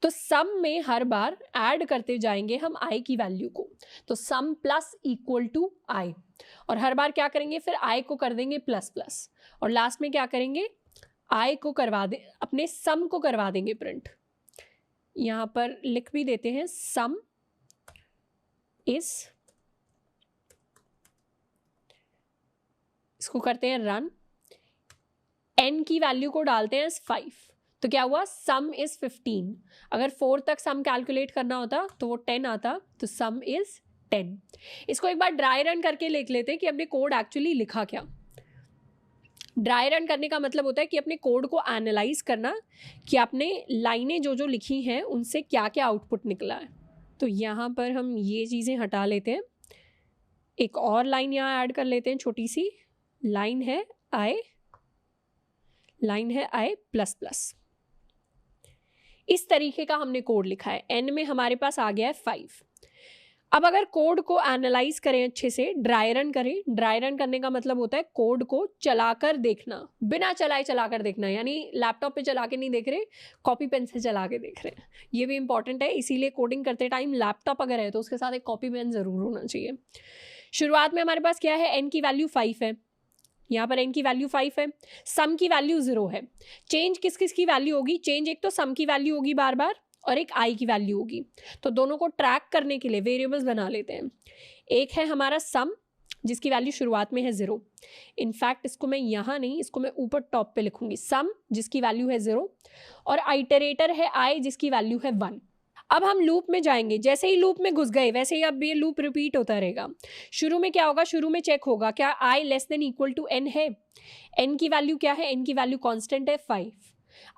Speaker 1: तो सम में हर बार ऐड करते जाएंगे हम i की वैल्यू को, तो सम प्लस इक्वल टू i, और हर बार क्या करेंगे, फिर i को कर देंगे प्लस प्लस, और लास्ट में क्या करेंगे, i को करवा दे, अपने सम को करवा देंगे प्रिंट। यहाँ पर लिख भी देते हैं सम इज, इसको करते हैं रन, n की वैल्यू को डालते हैं 5, तो क्या हुआ, सम इज 15। अगर 4 तक सम कैलकुलेट करना होता तो वो 10 आता, तो सम इज 10। इसको एक बार ड्राई रन करके लिख लेते हैं कि हमने कोड एक्चुअली लिखा क्या। ड्राई रन करने का मतलब होता है कि अपने कोड को एनालाइज करना कि आपने लाइनें जो जो लिखी हैं उनसे क्या क्या आउटपुट निकला है। तो यहाँ पर हम ये चीज़ें हटा लेते हैं, एक और लाइन यहाँ ऐड कर लेते हैं, छोटी सी लाइन है i प्लस प्लस। इस तरीके का हमने कोड लिखा है, n में हमारे पास आ गया है 5। अब अगर कोड को एनालाइज करें अच्छे से, ड्राई रन करें, ड्राई रन करने का मतलब होता है कोड को चलाकर देखना, बिना चलाए चलाकर देखना, यानी लैपटॉप पे चला के नहीं देख रहे, कॉपी पेन से चला के देख रहे हैं। ये भी इंपॉर्टेंट है, इसीलिए कोडिंग करते टाइम लैपटॉप अगर है तो उसके साथ एक कॉपी पेन जरूर होना चाहिए। शुरुआत में हमारे पास क्या है, n की वैल्यू 5 है, यहाँ पर n की वैल्यू 5 है, सम की वैल्यू 0 है। चेंज किस किस की वैल्यू होगी, चेंज एक तो सम की वैल्यू होगी बार बार और एक i की वैल्यू होगी। तो दोनों को ट्रैक करने के लिए वेरिएबल्स बना लेते हैं। एक है हमारा सम जिसकी वैल्यू शुरुआत में है 0, इनफैक्ट इसको मैं यहाँ नहीं, इसको मैं ऊपर टॉप पे लिखूंगी, सम जिसकी वैल्यू है 0, और आइटरेटर है i जिसकी वैल्यू है 1। अब हम लूप में जाएंगे, जैसे ही लूप में घुस गए वैसे ही अब ये लूप रिपीट होता रहेगा। शुरू में क्या होगा, शुरू में चेक होगा क्या i less than equal to n है, n की वैल्यू क्या है, n की वैल्यू कांस्टेंट है 5,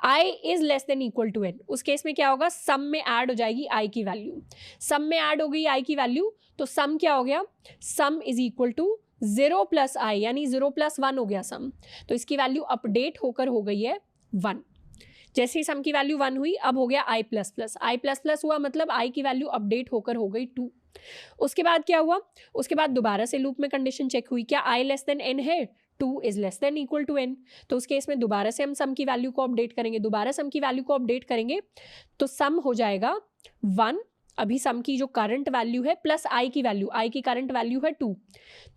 Speaker 1: i is less than equal to n, उस केस में क्या होगा, सम में ऐड हो जाएगी i की वैल्यू, सम में ऐड हो गई i की वैल्यू, तो सम क्या हो गया, sum is equal to 0 plus i, यानी 0 प्लस 1 हो गया सम, तो इसकी वैल्यू अपडेट होकर हो गई है 1। जैसे ही सम की वैल्यू 1 हुई अब हो गया i plus plus, i plus plus हुआ मतलब i की वैल्यू अपडेट होकर हो गई 2। उसके बाद क्या हुआ, उसके बाद दोबारा से लूप में कंडीशन चेक हुई, क्या i लेस देन n है, 2 is less than equal to n, तो उस केस में दोबारा से हम सम की वैल्यू को अपडेट करेंगे, दोबारा सम की वैल्यू को अपडेट करेंगे तो सम हो जाएगा 1, अभी सम की जो करंट वैल्यू है प्लस i की वैल्यू, i की करंट वैल्यू है 2,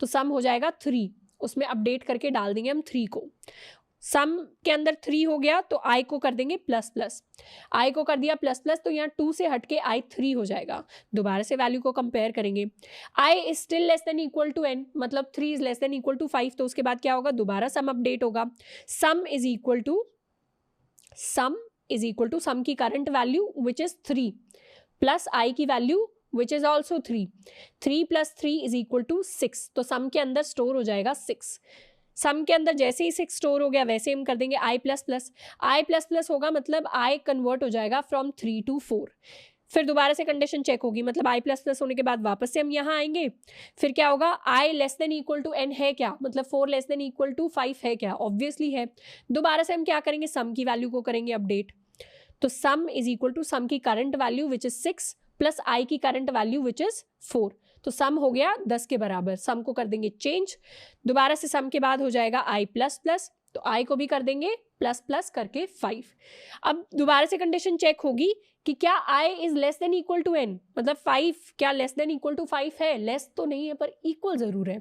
Speaker 1: तो सम हो जाएगा 3, उसमें अपडेट करके डाल देंगे हम 3 को, सम के अंदर 3 हो गया तो i को कर देंगे प्लस प्लस, i को कर दिया प्लस प्लस तो यहाँ 2 से हटके i 3 हो जाएगा, दोबारा से वैल्यू को कंपेयर करेंगे, i is still less than equal to n, मतलब 3 is less than equal to 5, तो उसके बाद क्या होगा, दोबारा सम अपडेट होगा, sum is equal to sum की current value which is 3 plus i की value which is also 3, 3 plus 3 is equal to 6, तो सम के अंदर स्टोर हो जाएगा 6, सम के अंदर जैसे ही 6 स्टोर हो गया वैसे हम कर देंगे i plus plus, i plus plus होगा मतलब i कन्वर्ट हो जाएगा फ्रॉम 3 टू 4, फिर दोबारा से कंडीशन चेक होगी, मतलब i प्लस प्लस होने के बाद वापस से हम यहाँ आएंगे, फिर क्या होगा, i less than equal to n है क्या, मतलब 4 लेस देन इक्वल टू 5 है क्या, ऑब्वियसली है, दोबारा से हम क्या करेंगे, सम की वैल्यू को करेंगे अपडेट, तो sum is equal to sum की current value which is 6 plus i की करंट वैल्यू विच इज 4, तो सम हो गया 10 के बराबर, सम को कर देंगे चेंज, दोबारा से सम के बाद हो जाएगा i प्लस प्लस, तो i को भी कर देंगे प्लस प्लस करके 5। अब दोबारा से कंडीशन चेक होगी कि क्या i is less than equal to n, मतलब 5 क्या लेस देन इक्वल टू 5 है, लेस तो नहीं है पर इक्वल जरूर है,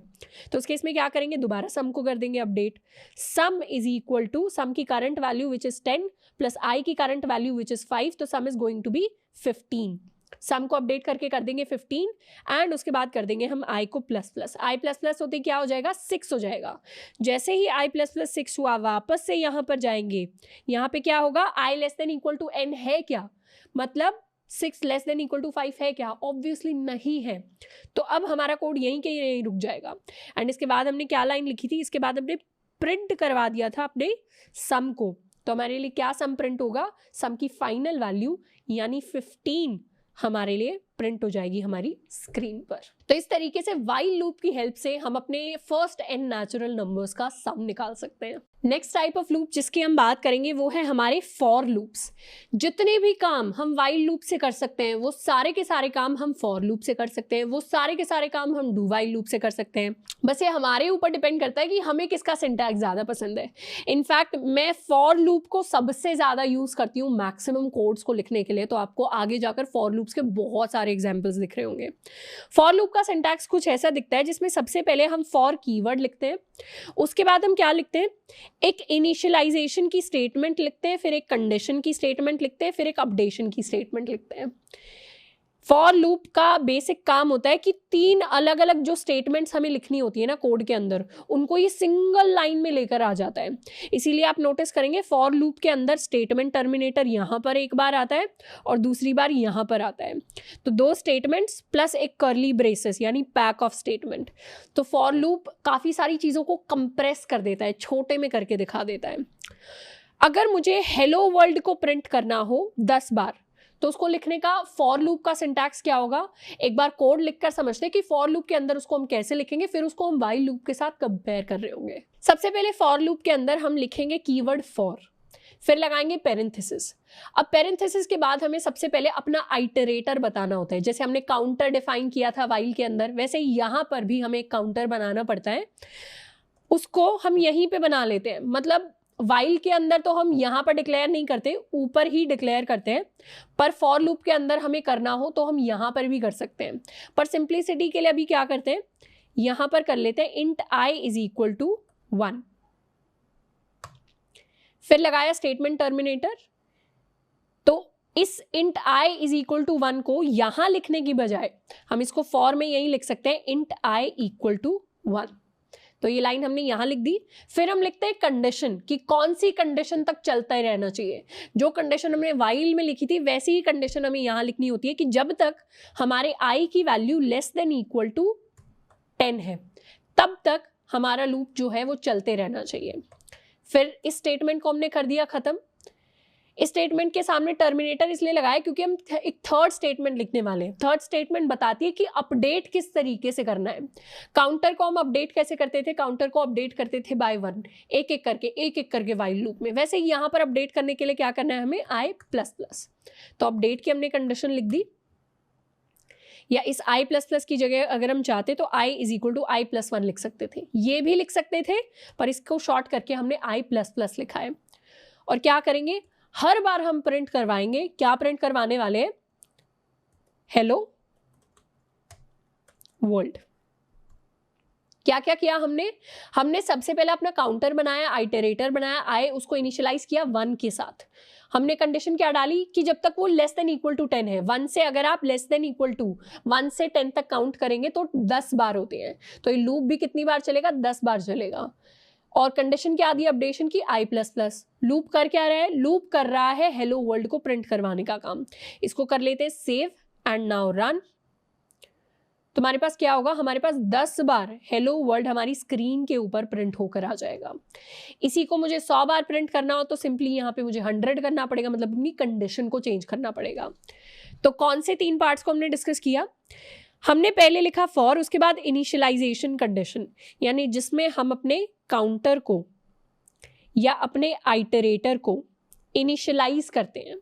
Speaker 1: तो उस केस में क्या करेंगे, दोबारा सम को कर देंगे update, sum is equal to sum की current value which is 10 plus i की करंट वैल्यू विच इज 5, तो sum is going to be 15, sum को अपडेट करके कर देंगे 15 एंड उसके बाद कर देंगे हम i को plus plus, i plus plus होते क्या हो जाएगा, 6 हो जाएगा, जैसे ही i प्लस प्लस 6 हुआ वापस से यहाँ पर जाएंगे, यहाँ पे क्या होगा, i less than equal to n है क्या, मतलब 6 लेस देन इक्वल टू 5 है क्या, ऑब्वियसली नहीं है, तो अब हमारा कोड यहीं के यहीं रुक जाएगा, एंड इसके बाद हमने क्या लाइन लिखी थी, इसके बाद हमने प्रिंट करवा दिया था अपने सम को, तो हमारे लिए क्या सम प्रिंट होगा, सम की फाइनल वैल्यू यानी 15 हमारे लिए प्रिंट हो जाएगी हमारी स्क्रीन पर। तो इस तरीके से व्हाइल लूप की हेल्प से हम अपने फर्स्ट n नेचुरल नंबर्स का सम निकाल सकते हैं। नेक्स्ट टाइप ऑफ लूप जिसकी हम बात करेंगे वो है हमारे फॉर लूप्स। जितने भी काम हम व्हाइल लूप से कर सकते हैं वो सारे के सारे काम हम फॉर लूप से कर सकते हैं, वो सारे के सारे काम हम डू व्हाइल लूप से कर सकते हैं। बस ये हमारे ऊपर डिपेंड करता है कि हमें किसका सिंटैक्स ज़्यादा पसंद है। इनफैक्ट मैं फॉर लूप को सबसे ज़्यादा यूज़ करती हूँ मैक्सिमम कोड्स को लिखने के लिए, तो आपको आगे जाकर फॉर लूप्स के बहुत सारे एग्जाम्पल्स दिख रहे होंगे। फॉर लूप का सिंटैक्स कुछ ऐसा दिखता है जिसमें सबसे पहले हम फॉर कीवर्ड लिखते हैं, उसके बाद हम क्या लिखते हैं, एक इनिशियलाइजेशन की स्टेटमेंट लिखते हैं, फिर एक कंडीशन की स्टेटमेंट लिखते हैं, फिर एक अपडेशन की स्टेटमेंट लिखते हैं। फॉर लूप का बेसिक काम होता है कि 3 अलग अलग जो स्टेटमेंट्स हमें लिखनी होती है ना कोड के अंदर, उनको ये सिंगल लाइन में लेकर आ जाता है। इसीलिए आप नोटिस करेंगे फॉर लूप के अंदर स्टेटमेंट टर्मिनेटर यहाँ पर एक बार आता है और दूसरी बार यहाँ पर आता है, तो 2 स्टेटमेंट्स प्लस एक कर्ली ब्रेसेस यानी पैक ऑफ स्टेटमेंट। तो फॉर लूप काफ़ी सारी चीज़ों को कंप्रेस कर देता है, छोटे में करके दिखा देता है। अगर मुझे हेलो वर्ल्ड को प्रिंट करना हो 10 बार तो उसको लिखने का फॉर लूप का सिंटैक्स क्या होगा, एक बार कोड लिखकर समझते हैं कि फॉर लूप के अंदर उसको हम कैसे लिखेंगे, फिर उसको हम व्हाइल लूप के साथ कंपेयर कर रहे होंगे। सबसे पहले फॉर लूप के अंदर हम लिखेंगे कीवर्ड फॉर, फिर लगाएंगे पेरेंथेसिस। अब पेरेंथेसिस के बाद हमें सबसे पहले अपना आइटरेटर बताना होता है। जैसे हमने काउंटर डिफाइन किया था व्हाइल के अंदर, वैसे यहाँ पर भी हमें एक काउंटर बनाना पड़ता है, उसको हम यहीं पे बना लेते हैं। मतलब व्हाइल के अंदर तो हम यहाँ पर डिक्लेयर नहीं करते, ऊपर ही डिक्लेयर करते हैं, पर फॉर लूप के अंदर हमें करना हो तो हम यहाँ पर भी कर सकते हैं। पर सिंप्लिसिटी के लिए अभी क्या करते हैं, यहाँ पर कर लेते हैं int i is equal to 1, फिर लगाया स्टेटमेंट टर्मिनेटर। तो इस int i is equal to 1 को यहाँ लिखने की बजाय हम इसको फॉर में यही लिख सकते हैं इंट i इक्वल टू 1। तो ये लाइन हमने यहाँ लिख दी। फिर हम लिखते हैं कंडीशन, कि कौन सी कंडीशन तक चलता ही रहना चाहिए। जो कंडीशन हमने वाइल में लिखी थी वैसी ही कंडीशन हमें यहाँ लिखनी होती है कि जब तक हमारे i की value less than equal to 10 है तब तक हमारा लूप जो है वो चलते रहना चाहिए। फिर इस स्टेटमेंट को हमने कर दिया खत्म। इस स्टेटमेंट के सामने टर्मिनेटर इसलिए लगाया क्योंकि हम एक थर्ड स्टेटमेंट लिखने वाले हैं। थर्ड स्टेटमेंट बताती है कि अपडेट किस तरीके से करना है। काउंटर को हम अपडेट कैसे करते थे, काउंटर को अपडेट करते थे बाय 1, एक एक करके वाइल लूप में। वैसे यहाँ पर अपडेट करने के लिए क्या करना है हमें, i प्लस प्लस। तो अपडेट की हमने कंडीशन लिख दी, या इस i प्लस प्लस की जगह अगर हम चाहते तो i is equal to i plus 1 लिख सकते थे, ये भी लिख सकते थे, पर इसको शॉर्ट करके हमने i प्लस प्लस लिखा है। और क्या करेंगे, हर बार हम प्रिंट करवाएंगे, क्या प्रिंट करवाने वाले हैं, हेलो वर्ल्ड। क्या क्या किया हमने सबसे पहले अपना काउंटर बनाया, आइटरेटर बनाया, i उसको इनिशियलाइज किया 1 के साथ। हमने कंडीशन क्या डाली कि जब तक वो लेस देन इक्वल टू 10 है। 1 से अगर आप लेस देन इक्वल टू 1 से 10 तक काउंट करेंगे तो 10 बार होते हैं, तो ये लूप भी कितनी बार चलेगा, 10 बार चलेगा। और कंडीशन क्या दी अपडेशन की, i प्लस प्लस। लूप कर क्या रहा है, लूप कर रहा है हेलो वर्ल्ड को प्रिंट करवाने का काम। इसको कर लेते हैं सेव एंड नाउ रन। तुम्हारे पास क्या होगा, हमारे पास 10 बार हेलो वर्ल्ड हमारी स्क्रीन के ऊपर प्रिंट होकर आ जाएगा। इसी को मुझे 100 बार प्रिंट करना हो तो सिंपली यहाँ पे मुझे 100 करना पड़ेगा, मतलब अपनी कंडीशन को चेंज करना पड़ेगा। तो कौन से 3 पार्ट्स को हमने डिस्कस किया, हमने पहले लिखा फॉर, उसके बाद इनिशियलाइजेशन कंडीशन, यानी जिसमें हम अपने काउंटर को या अपने आइटरेटर को इनिशियलाइज करते हैं।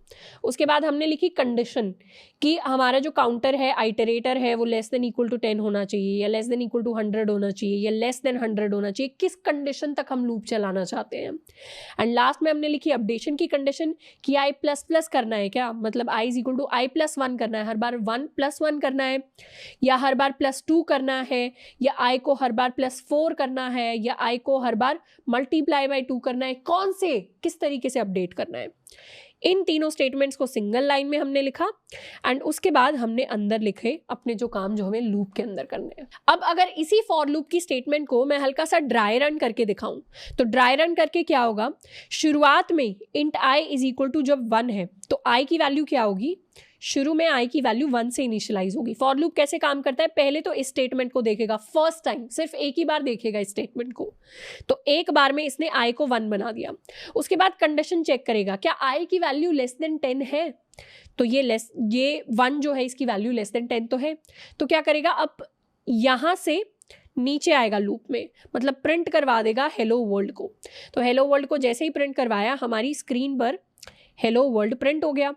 Speaker 1: उसके बाद हमने लिखी कंडीशन कि हमारा जो काउंटर है, आइटरेटर है, वो लेस देन इक्वल टू 10 होना चाहिए, या लेस देन इक्वल टू 100 होना चाहिए, या लेस देन 100 होना चाहिए, किस कंडीशन तक हम लूप चलाना चाहते हैं। एंड लास्ट में हमने लिखी अपडेशन की कंडीशन कि i प्लस प्लस करना है, क्या मतलब i is equal to i plus 1 करना है, हर बार 1 प्लस 1 करना है, या हर बार प्लस 2 करना है, या i को हर बार प्लस 4 करना है, या i को हर बार मल्टीप्लाई बाय 2 करना है, कौन से किस तरीके से अपडेट करना है। इन तीनों स्टेटमेंट्स को सिंगल लाइन में हमने लिखा एंड उसके बाद हमने अंदर लिखे अपने जो काम जो हमें लूप के अंदर करने हैं। अब अगर इसी फॉर लूप की स्टेटमेंट को मैं हल्का सा ड्राई रन करके दिखाऊं तो ड्राई रन करके क्या होगा, शुरुआत में int i is equal to जब 1 है तो i की वैल्यू क्या होगी, शुरू में i की वैल्यू 1 से इनिशियलाइज होगी। फॉर लूप कैसे काम करता है, पहले तो इस स्टेटमेंट को देखेगा, फर्स्ट टाइम सिर्फ एक ही बार देखेगा इस स्टेटमेंट को, तो एक बार में इसने i को 1 बना दिया। उसके बाद कंडीशन चेक करेगा क्या i की वैल्यू लेस देन 10 है, तो ये 1 जो है इसकी वैल्यू लेस देन 10 तो है, तो क्या करेगा, अब यहां से नीचे आएगा लूप में, मतलब प्रिंट करवा देगा हेलो वर्ल्ड को। तो हेलो वर्ल्ड को जैसे ही प्रिंट करवाया हमारी स्क्रीन पर हेलो वर्ल्ड प्रिंट हो गया।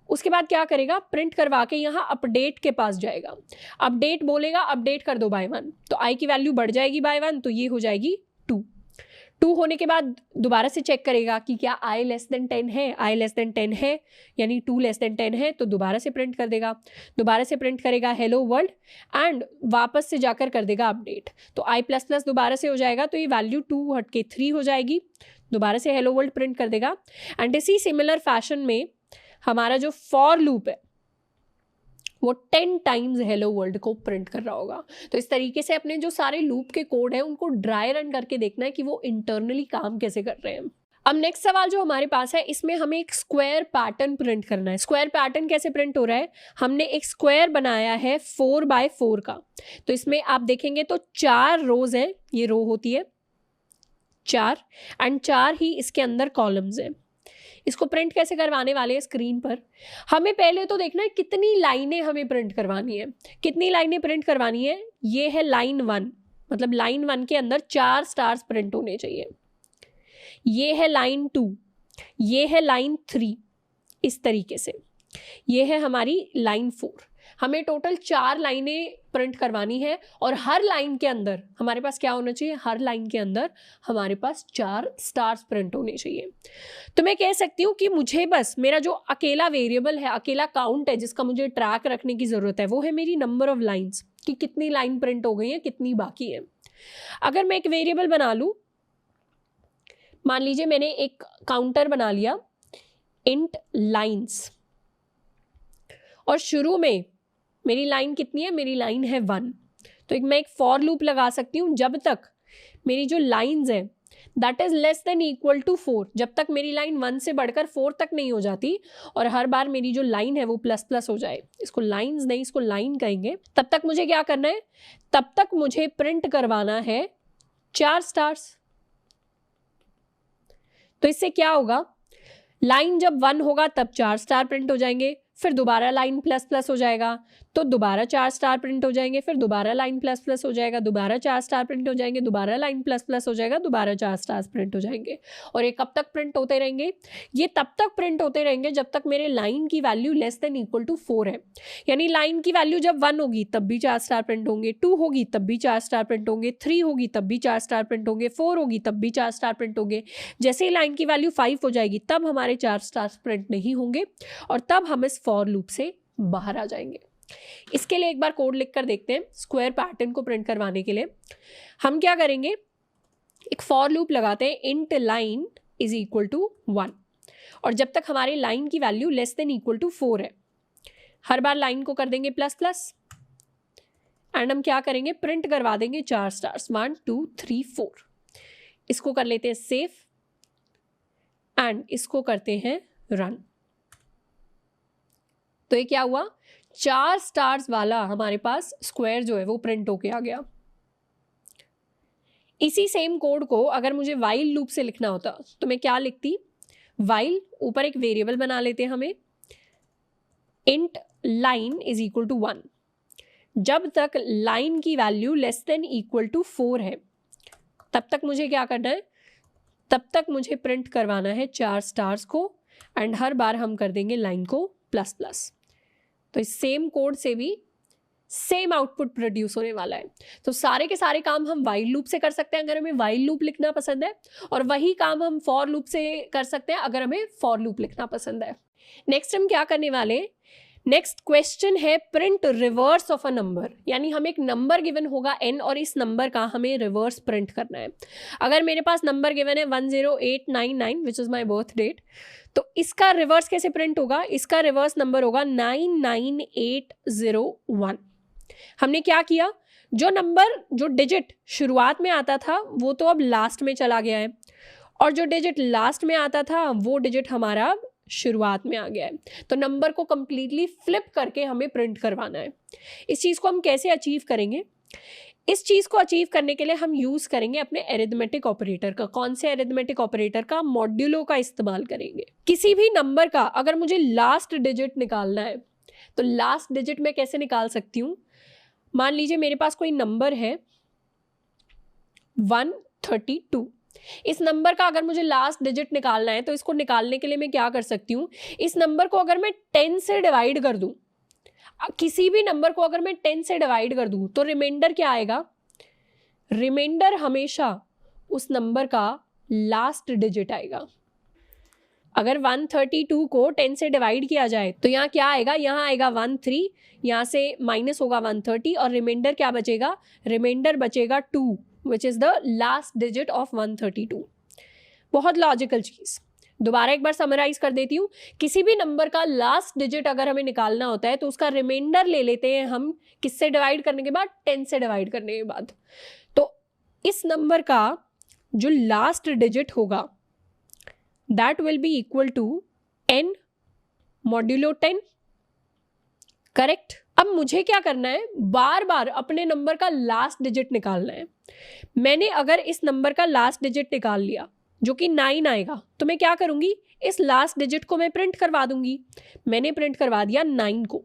Speaker 1: उसके बाद क्या करेगा, प्रिंट करवा के यहाँ अपडेट के पास जाएगा, अपडेट बोलेगा अपडेट कर दो बाय 1, तो i की वैल्यू बढ़ जाएगी बाय 1, तो ये हो जाएगी 2 होने के बाद दोबारा से चेक करेगा कि क्या i लेस देन 10 है, i लेस देन 10 है यानी 2 लेस देन 10 है, तो दोबारा से प्रिंट कर देगा, दोबारा से प्रिंट करेगा हेलो वर्ल्ड एंड वापस से जाकर कर देगा अपडेट, तो i प्लस प्लस दोबारा से हो जाएगा, तो ये वैल्यू 2 हट के 3 हो जाएगी, दोबारा से हेलो वर्ल्ड प्रिंट कर देगा। एंड इसी सिमिलर फैशन में हमारा जो फॉर लूप है वो 10 टाइम्स हेलो वर्ल्ड को प्रिंट कर रहा होगा। तो इस तरीके से अपने जो सारे लूप के कोड हैं उनको ड्राई रन करके देखना है कि वो इंटरनली काम कैसे कर रहे हैं। अब नेक्स्ट सवाल जो हमारे पास है, इसमें हमें एक स्क्वायर पैटर्न प्रिंट करना है। स्क्वायर पैटर्न कैसे प्रिंट हो रहा है, हमने एक स्क्वायर बनाया है 4 बाय 4 का, तो इसमें आप देखेंगे तो 4 रोज हैं, ये रो होती है 4 एंड 4 ही इसके अंदर कॉलम्स हैं। इसको प्रिंट कैसे करवाने वाले हैं, स्क्रीन पर हमें पहले तो देखना है कितनी लाइनें हमें प्रिंट करवानी है। कितनी लाइनें प्रिंट करवानी है, ये है लाइन 1, मतलब लाइन 1 के अंदर 4 स्टार्स प्रिंट होने चाहिए। ये है लाइन 2, ये है लाइन 3, इस तरीके से ये है हमारी लाइन 4। हमें टोटल 4 लाइनें प्रिंट करवानी है और हर लाइन के अंदर हमारे पास क्या होना चाहिए, हर लाइन के अंदर हमारे पास 4 स्टार्स प्रिंट होने चाहिए। तो मैं कह सकती हूँ कि मुझे बस मेरा जो अकेला वेरिएबल है, अकेला काउंट है जिसका मुझे ट्रैक रखने की ज़रूरत है, वो है मेरी नंबर ऑफ लाइन्स, कि कितनी लाइन प्रिंट हो गई है, कितनी बाकी है। अगर मैं एक वेरिएबल बना लूँ, मान लीजिए मैंने एक काउंटर बना लिया इंट लाइन्स, और शुरू में मेरी लाइन कितनी है, मेरी लाइन है 1, तो मैं एक फॉर लूप लगा सकती हूँ जब तक मेरी जो लाइन्स है that is less than equal to 4, जब तक मेरी लाइन 1 से बढ़कर 4 तक नहीं हो जाती और हर बार मेरी जो लाइन है वो प्लस प्लस हो जाए, इसको लाइन्स नहीं इसको लाइन कहेंगे, तब तक मुझे क्या करना है, तब तक मुझे प्रिंट करवाना है 4 स्टार्स। तो इससे क्या होगा, लाइन जब 1 होगा तब 4 स्टार प्रिंट हो जाएंगे, फिर दोबारा लाइन प्लस प्लस हो जाएगा तो दोबारा 4 स्टार प्रिंट हो जाएंगे, फिर दोबारा लाइन प्लस प्लस हो जाएगा, दोबारा 4 स्टार प्रिंट हो जाएंगे, दोबारा लाइन प्लस प्लस हो जाएगा, दोबारा 4 स्टार प्रिंट हो जाएंगे। और ये कब तक प्रिंट होते रहेंगे, ये तब तक प्रिंट होते रहेंगे जब तक मेरे लाइन की value less than equal to 4 है। यानी लाइन की वैल्यू जब 1 होगी तब भी 4 स्टार प्रिंट होंगे, 2 होगी तब भी 4 स्टार प्रिंट होंगे, 3 होगी तब भी 4 स्टार प्रिंट होंगे, 4 होगी तब भी 4 स्टार प्रिंट होंगे। जैसे ही लाइन की वैल्यू 5 हो जाएगी तब हमारे 4 स्टार प्रिंट नहीं होंगे और तब हम इस फॉर लूप से बाहर आ जाएंगे। इसके लिए एक बार कोड लिख कर देखते हैं। स्क्वायर पैटर्न को प्रिंट करवाने के लिए हम क्या करेंगे, एक फॉर लूप लगाते हैं int line is equal to 1 और जब तक हमारी लाइन की value less than equal to 4 है, हर बार लाइन को कर देंगे प्लस प्लस एंड हम क्या करेंगे, प्रिंट करवा देंगे 4 स्टार्स 1 2 3 4। इसको कर लेते हैं सेव एंड इसको करते हैं रन। तो ये क्या हुआ, 4 स्टार्स वाला हमारे पास स्क्वायर जो है वो प्रिंट होके आ गया। इसी सेम कोड को अगर मुझे वाइल लूप से लिखना होता तो मैं क्या लिखती, वाइल ऊपर एक वेरिएबल बना लेते हैं हमें, int line is equal to 1, जब तक लाइन की value less than equal to 4 है तब तक मुझे क्या करना है, तब तक मुझे प्रिंट करवाना है 4 स्टार्स को एंड हर बार हम कर देंगे लाइन को प्लस प्लस। तो इस सेम कोड से भी सेम आउटपुट प्रोड्यूस होने वाला है। तो सारे के सारे काम हम वाइल लूप से कर सकते हैं अगर हमें वाइल लूप लिखना पसंद है, और वही काम हम फॉर लूप से कर सकते हैं अगर हमें फॉर लूप लिखना पसंद है। नेक्स्ट हम क्या करने वाले हैं, नेक्स्ट क्वेश्चन है print reverse of a number, यानी हमें एक नंबर गिवन होगा n और इस नंबर का हमें रिवर्स प्रिंट करना है। अगर मेरे पास नंबर गिवन है 10899 which is my birth date, तो इसका रिवर्स कैसे प्रिंट होगा, इसका रिवर्स नंबर होगा 99801। हमने क्या किया, जो नंबर जो डिजिट शुरुआत में आता था वो तो अब लास्ट में चला गया है और जो डिजिट लास्ट में आता था वो डिजिट हमारा शुरुआत में आ गया है। तो नंबर को कंप्लीटली फ्लिप करके हमें प्रिंट करवाना है। इस चीज़ को हम कैसे अचीव करेंगे, इस चीज़ को अचीव करने के लिए हम यूज़ करेंगे अपने एरिथमेटिक ऑपरेटर का। कौन से एरिथमेटिक ऑपरेटर का, मॉड्यूलो का इस्तेमाल करेंगे। किसी भी नंबर का अगर मुझे लास्ट डिजिट निकालना है तो लास्ट डिजिट मैं कैसे निकाल सकती हूँ, मान लीजिए मेरे पास कोई नंबर है 132, इस नंबर का अगर मुझे लास्ट डिजिट निकालना है तो इसको निकालने के लिए मैं क्या कर सकती हूँ, इस नंबर को अगर मैं 10 से डिवाइड कर दूं, किसी भी नंबर को अगर मैं 10 से डिवाइड कर दूं तो रिमाइंडर क्या आएगा, रिमाइंडर हमेशा उस नंबर का लास्ट डिजिट आएगा। अगर 132 को 10 से डिवाइड किया जाए तो यहाँ क्या आएगा, यहाँ आएगा 13, यहाँ से माइनस होगा 130 और रिमाइंडर क्या बचेगा, रिमाइंडर बचेगा 2 which is the last digit of 132। बहुत लॉजिकल चीज़। दोबारा एक बार समराइज कर देती हूँ, किसी भी नंबर का लास्ट डिजिट अगर हमें निकालना होता है तो उसका रिमाइंडर ले लेते हैं हम किससे डिवाइड करने के बाद, 10 से डिवाइड करने के बाद। तो इस नंबर का जो लास्ट डिजिट होगा that will be equal to n modulo 10, correct. अब मुझे क्या करना है, बार बार अपने नंबर का लास्ट डिजिट निकालना है। मैंने अगर इस नंबर का लास्ट डिजिट निकाल लिया जो कि 9 आएगा तो मैं क्या करूंगी, इस लास्ट डिजिट को मैं प्रिंट करवा दूंगी। मैंने प्रिंट करवा दिया 9 को।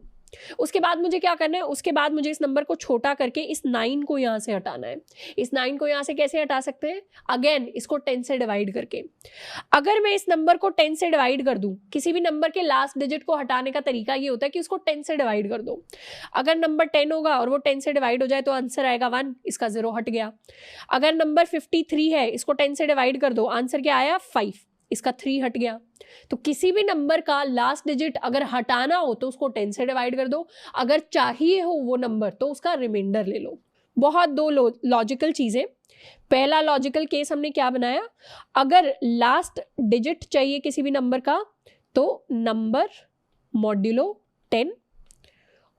Speaker 1: उसके बाद मुझे क्या करना है, उसके बाद मुझे इस नंबर को छोटा करके इस 9 को यहाँ से हटाना है। इस 9 को यहाँ से कैसे हटा सकते हैं, अगेन इसको 10 से डिवाइड करके। अगर मैं इस नंबर को 10 से डिवाइड कर दूं, किसी भी नंबर के लास्ट डिजिट को हटाने का तरीका ये होता है कि उसको 10 से डिवाइड कर दो। अगर नंबर 10 होगा और वो 10 से डिवाइड हो जाए तो आंसर आएगा 1, इसका 0 हट गया। अगर नंबर 53 है, इसको 10 से डिवाइड कर दो, आंसर क्या आया 5, इसका 3 हट गया। तो किसी भी नंबर का लास्ट डिजिट अगर हटाना हो तो उसको 10 से डिवाइड कर दो, अगर चाहिए हो वो नंबर तो उसका रिमाइंडर ले लो। बहुत दो लॉजिकल चीज़ें। पहला लॉजिकल केस हमने क्या बनाया, अगर लास्ट डिजिट चाहिए किसी भी नंबर का तो नंबर मॉड्यूलो 10,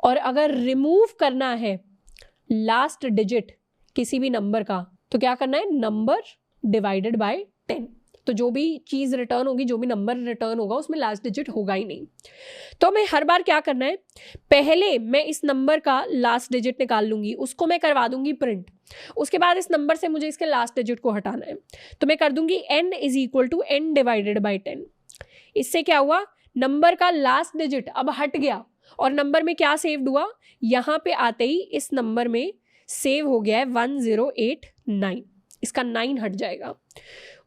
Speaker 1: और अगर रिमूव करना है लास्ट डिजिट किसी भी नंबर का तो तो क्या करना है, नंबर डिवाइडेड बाय 10। तो जो भी चीज़ रिटर्न होगी, जो भी नंबर रिटर्न होगा उसमें लास्ट डिजिट होगा ही नहीं। तो हमें हर बार क्या करना है, पहले मैं इस नंबर का लास्ट डिजिट निकाल लूंगी, उसको मैं करवा दूंगी प्रिंट। उसके बाद इस नंबर से मुझे इसके लास्ट डिजिट को हटाना है, तो मैं कर दूंगी n is equal to n divided by 10। इससे क्या हुआ, नंबर का लास्ट डिजिट अब हट गया और नंबर में क्या सेव्ड हुआ, यहाँ पे आते ही इस नंबर में सेव हो गया है 1089, इसका 9 हट जाएगा।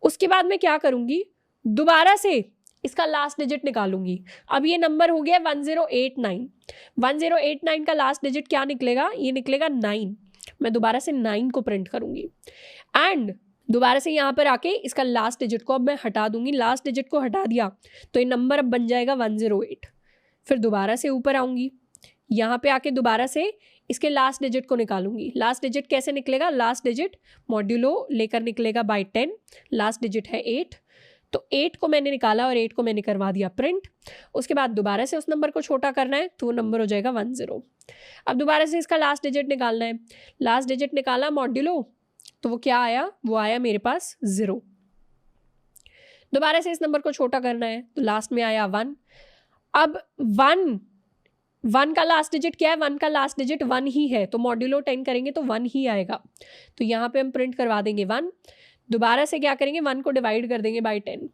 Speaker 1: उसके बाद मैं क्या करूंगी, दोबारा से इसका लास्ट डिजिट निकालूंगी। अब ये नंबर हो गया 1089, 1089 का लास्ट डिजिट क्या निकलेगा, ये निकलेगा 9। मैं दोबारा से 9 को प्रिंट करूंगी एंड दोबारा से यहाँ पर आके इसका लास्ट डिजिट को अब मैं हटा दूंगी। लास्ट डिजिट को हटा दिया तो ये नंबर अब बन जाएगा 108। फिर दोबारा से ऊपर आऊंगी, यहाँ पे आके दोबारा से इसके लास्ट डिजिट को निकालूंगी। लास्ट डिजिट कैसे निकलेगा, लास्ट डिजिट मॉड्यूलो लेकर निकलेगा बाय 10, लास्ट डिजिट है 8। तो 8 को मैंने निकाला और 8 को मैंने करवा दिया प्रिंट। उसके बाद दोबारा से उस नंबर को छोटा करना है तो वो नंबर हो जाएगा 10। अब दोबारा से इसका लास्ट डिजिट निकालना है, लास्ट डिजिट निकाला मॉड्यूलो, तो वो क्या आया, वो आया मेरे पास 0। दोबारा से इस नंबर को छोटा करना है तो लास्ट में आया 1। अब 1 का लास्ट डिजिट क्या है, 1 का लास्ट डिजिट 1 ही है, तो मॉड्यूलो 10 करेंगे तो 1 ही आएगा। तो यहाँ पे हम प्रिंट करवा देंगे 1। दोबारा से क्या करेंगे, 1 को डिवाइड कर देंगे बाय 10।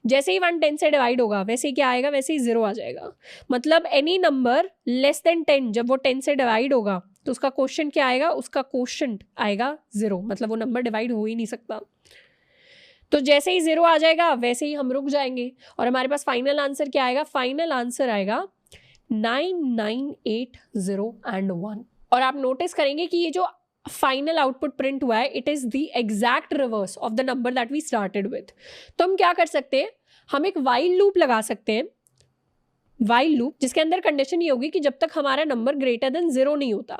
Speaker 1: जैसे ही 1 10 से डिवाइड होगा वैसे ही क्या आएगा, वैसे ही 0 आ जाएगा। मतलब एनी नंबर लेस देन 10 जब वो 10 से डिवाइड होगा तो उसका क्वोशंट क्या आएगा, उसका क्वोशंट आएगा 0, मतलब वो नंबर डिवाइड हो ही नहीं सकता। तो जैसे ही 0 आ जाएगा वैसे ही हम रुक जाएंगे और हमारे पास फाइनल आंसर क्या आएगा, फाइनल आंसर आएगा 9980 एंड 1। और आप नोटिस करेंगे कि ये जो फाइनल आउटपुट प्रिंट हुआ है, it is the exact reverse of the number that we started with. तो हम क्या कर सकते हैं, हम एक वाइल लूप लगा सकते हैं, वाइल लूप जिसके अंदर कंडीशन ये होगी कि जब तक हमारा नंबर ग्रेटर देन 0 नहीं होता,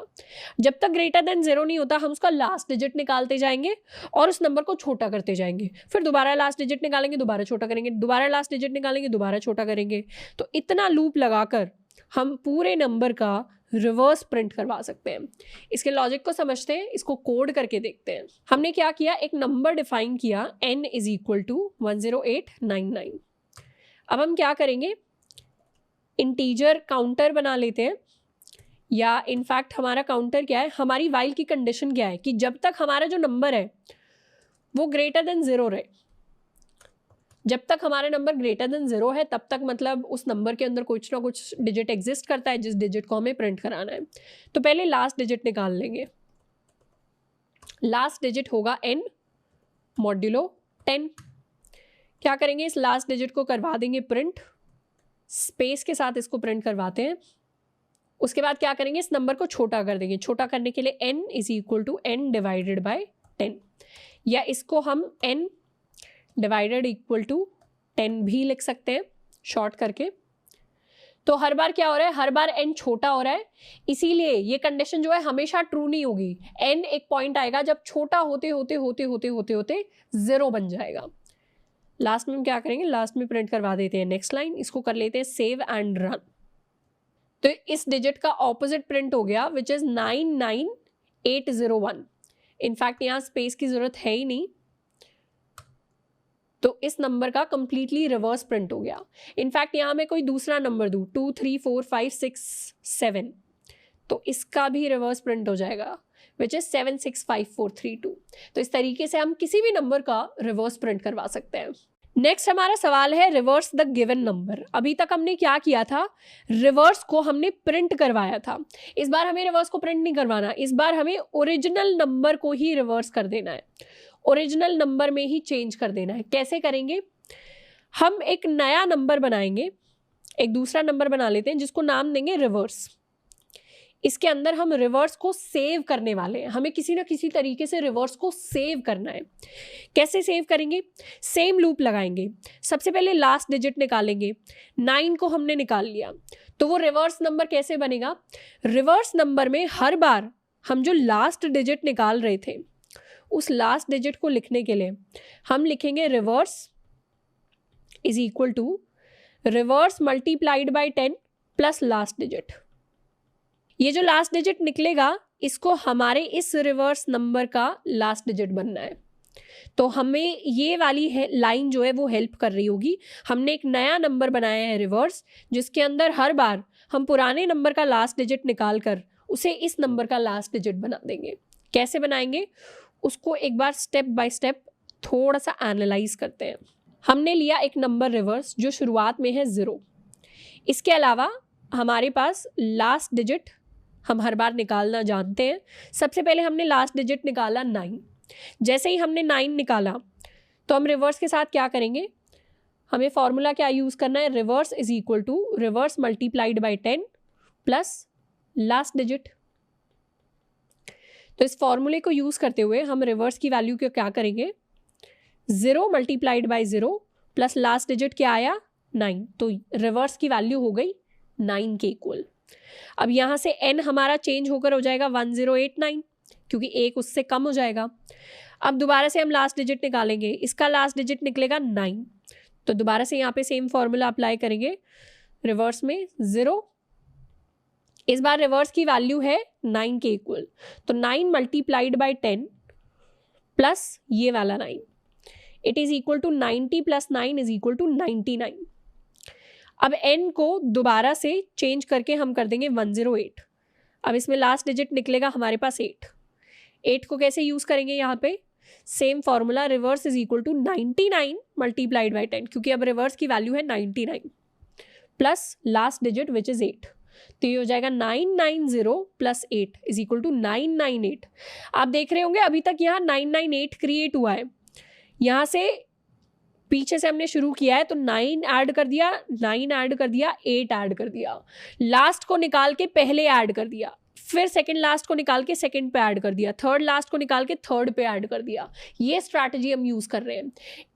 Speaker 1: जब तक ग्रेटर देन 0 नहीं होता हम उसका लास्ट डिजिट निकालते जाएंगे और उस नंबर को छोटा करते जाएंगे। फिर दोबारा लास्ट डिजिट निकालेंगे, दोबारा छोटा करेंगे, दोबारा लास्ट डिजिट निकालेंगे, दोबारा छोटा करेंगे। तो इतना लूप लगाकर हम पूरे नंबर का रिवर्स प्रिंट करवा सकते हैं। इसके लॉजिक को समझते हैं, इसको कोड करके देखते हैं। हमने क्या किया, एक नंबर डिफाइन किया n इज इक्वल टू 10899। अब हम क्या करेंगे, इंटीजर काउंटर बना लेते हैं, या इनफैक्ट हमारा काउंटर क्या है, हमारी वाइल की कंडीशन क्या है कि जब तक हमारा जो नंबर है वो ग्रेटर देन 0 रहे। जब तक हमारा नंबर ग्रेटर देन 0 है तब तक मतलब उस नंबर के अंदर कुछ ना कुछ डिजिट एग्जिस्ट करता है जिस डिजिट को हमें प्रिंट कराना है। तो पहले लास्ट डिजिट निकाल लेंगे, लास्ट डिजिट होगा n मॉड्यूलो 10। क्या करेंगे, इस लास्ट डिजिट को करवा देंगे प्रिंट, स्पेस के साथ इसको प्रिंट करवाते हैं। उसके बाद क्या करेंगे, इस नंबर को छोटा कर देंगे। छोटा करने के लिए n is equal to n divided by 10, या इसको हम n डिवाइडेड इक्वल टू 10 भी लिख सकते हैं शॉर्ट करके। तो हर बार क्या हो रहा है, हर बार n छोटा हो रहा है, इसीलिए ये कंडीशन जो है हमेशा ट्रू नहीं होगी। n एक पॉइंट आएगा जब छोटा होते होते होते होते होते होते 0 बन जाएगा। लास्ट में हम क्या करेंगे, लास्ट में प्रिंट करवा देते हैं नेक्स्ट लाइन, इसको कर लेते हैं सेव एंड रन। तो इस डिजिट का ऑपोजिट प्रिंट हो गया विच इज 99801। इनफैक्ट यहाँ स्पेस की जरूरत है ही नहीं, तो इस नंबर का कंप्लीटली रिवर्स प्रिंट हो गया। इनफैक्ट यहाँ मैं कोई दूसरा नंबर दूँ 2 3 4 5 6 7, तो इसका भी रिवर्स प्रिंट हो जाएगा विच इज 765432। तो इस तरीके से हम किसी भी नंबर का रिवर्स प्रिंट करवा सकते हैं। नेक्स्ट हमारा सवाल है रिवर्स द गिवन नंबर। अभी तक हमने क्या किया था, रिवर्स को हमने प्रिंट करवाया था। इस बार हमें रिवर्स को प्रिंट नहीं करवाना, इस बार हमें ओरिजिनल नंबर को ही रिवर्स कर देना है, ओरिजिनल नंबर में ही चेंज कर देना है। कैसे करेंगे, हम एक नया नंबर बनाएंगे, एक दूसरा नंबर बना लेते हैं जिसको नाम देंगे रिवर्स। इसके अंदर हम रिवर्स को सेव करने वाले हैं, हमें किसी ना किसी तरीके से रिवर्स को सेव करना है। कैसे सेव करेंगे, सेम लूप लगाएंगे। सबसे पहले लास्ट डिजिट निकालेंगे, 9 को हमने निकाल लिया, तो वो रिवर्स नंबर कैसे बनेगा, रिवर्स नंबर में हर बार हम जो लास्ट डिजिट निकाल रहे थे उस लास्ट डिजिट को लिखने के लिए हम लिखेंगे reverse is equal to reverse multiplied by 10 plus last digit. ये जो लास्ट डिजिट निकलेगा इसको हमारे इस रिवर्स नंबर का लास्ट डिजिट बनना है। तो हमें ये वाली लाइन जो है वो हेल्प कर रही होगी। हमने एक नया नंबर बनाया है रिवर्स, जिसके अंदर हर बार हम पुराने नंबर का लास्ट डिजिट निकाल कर उसे इस नंबर का लास्ट डिजिट बना देंगे। कैसे बनाएंगे उसको एक बार स्टेप बाय स्टेप थोड़ा सा एनालाइज करते हैं। हमने लिया एक नंबर रिवर्स जो शुरुआत में है 0। इसके अलावा हमारे पास लास्ट डिजिट हम हर बार निकालना जानते हैं। सबसे पहले हमने लास्ट डिजिट निकाला 9। जैसे ही हमने 9 निकाला तो हम रिवर्स के साथ क्या करेंगे, हमें फॉर्मूला क्या यूज़ करना है, reverse is equal to reverse multiplied by 10 plus last digit. तो इस फॉर्मूले को यूज़ करते हुए हम रिवर्स की वैल्यू को क्या करेंगे, 0 multiplied by 0 plus last digit क्या आया 9। तो रिवर्स की वैल्यू हो गई 9 के इक्वल। अब यहाँ से n हमारा चेंज होकर हो जाएगा 1089, क्योंकि एक उससे कम हो जाएगा। अब दोबारा से हम लास्ट डिजिट निकालेंगे, इसका लास्ट डिजिट निकलेगा 9। तो दोबारा से यहाँ पे सेम फॉर्मूला अप्लाई करेंगे, रिवर्स में 0, इस बार रिवर्स की वैल्यू है 9 के इक्वल। तो 9 मल्टीप्लाइड बाय 10 प्लस ये वाला 9, it is equal to 90 plus 9 is equal to 99। अब n को दोबारा से चेंज करके हम कर देंगे 108। अब इसमें लास्ट डिजिट निकलेगा हमारे पास 8 को कैसे यूज़ करेंगे, यहाँ पे same formula, reverse is equal to 99 multiplied by 10, क्योंकि अब रिवर्स की वैल्यू है 99 plus last digit which is 8। तो ये हो जाएगा 990 प्लस 8 इज इक्वल टू 998। आप देख रहे होंगे अभी तक यहाँ 998 क्रिएट हुआ है। यहाँ से पीछे से हमने शुरू किया है तो 9 ऐड कर दिया, 9 ऐड कर दिया, 8 ऐड कर दिया, लास्ट को निकाल के पहले ऐड कर दिया, फिर सेकंड लास्ट को निकाल के सेकंड पे ऐड कर दिया, थर्ड लास्ट को निकाल के थर्ड पे ऐड कर दिया। ये स्ट्रैटेजी हम यूज कर रहे हैं।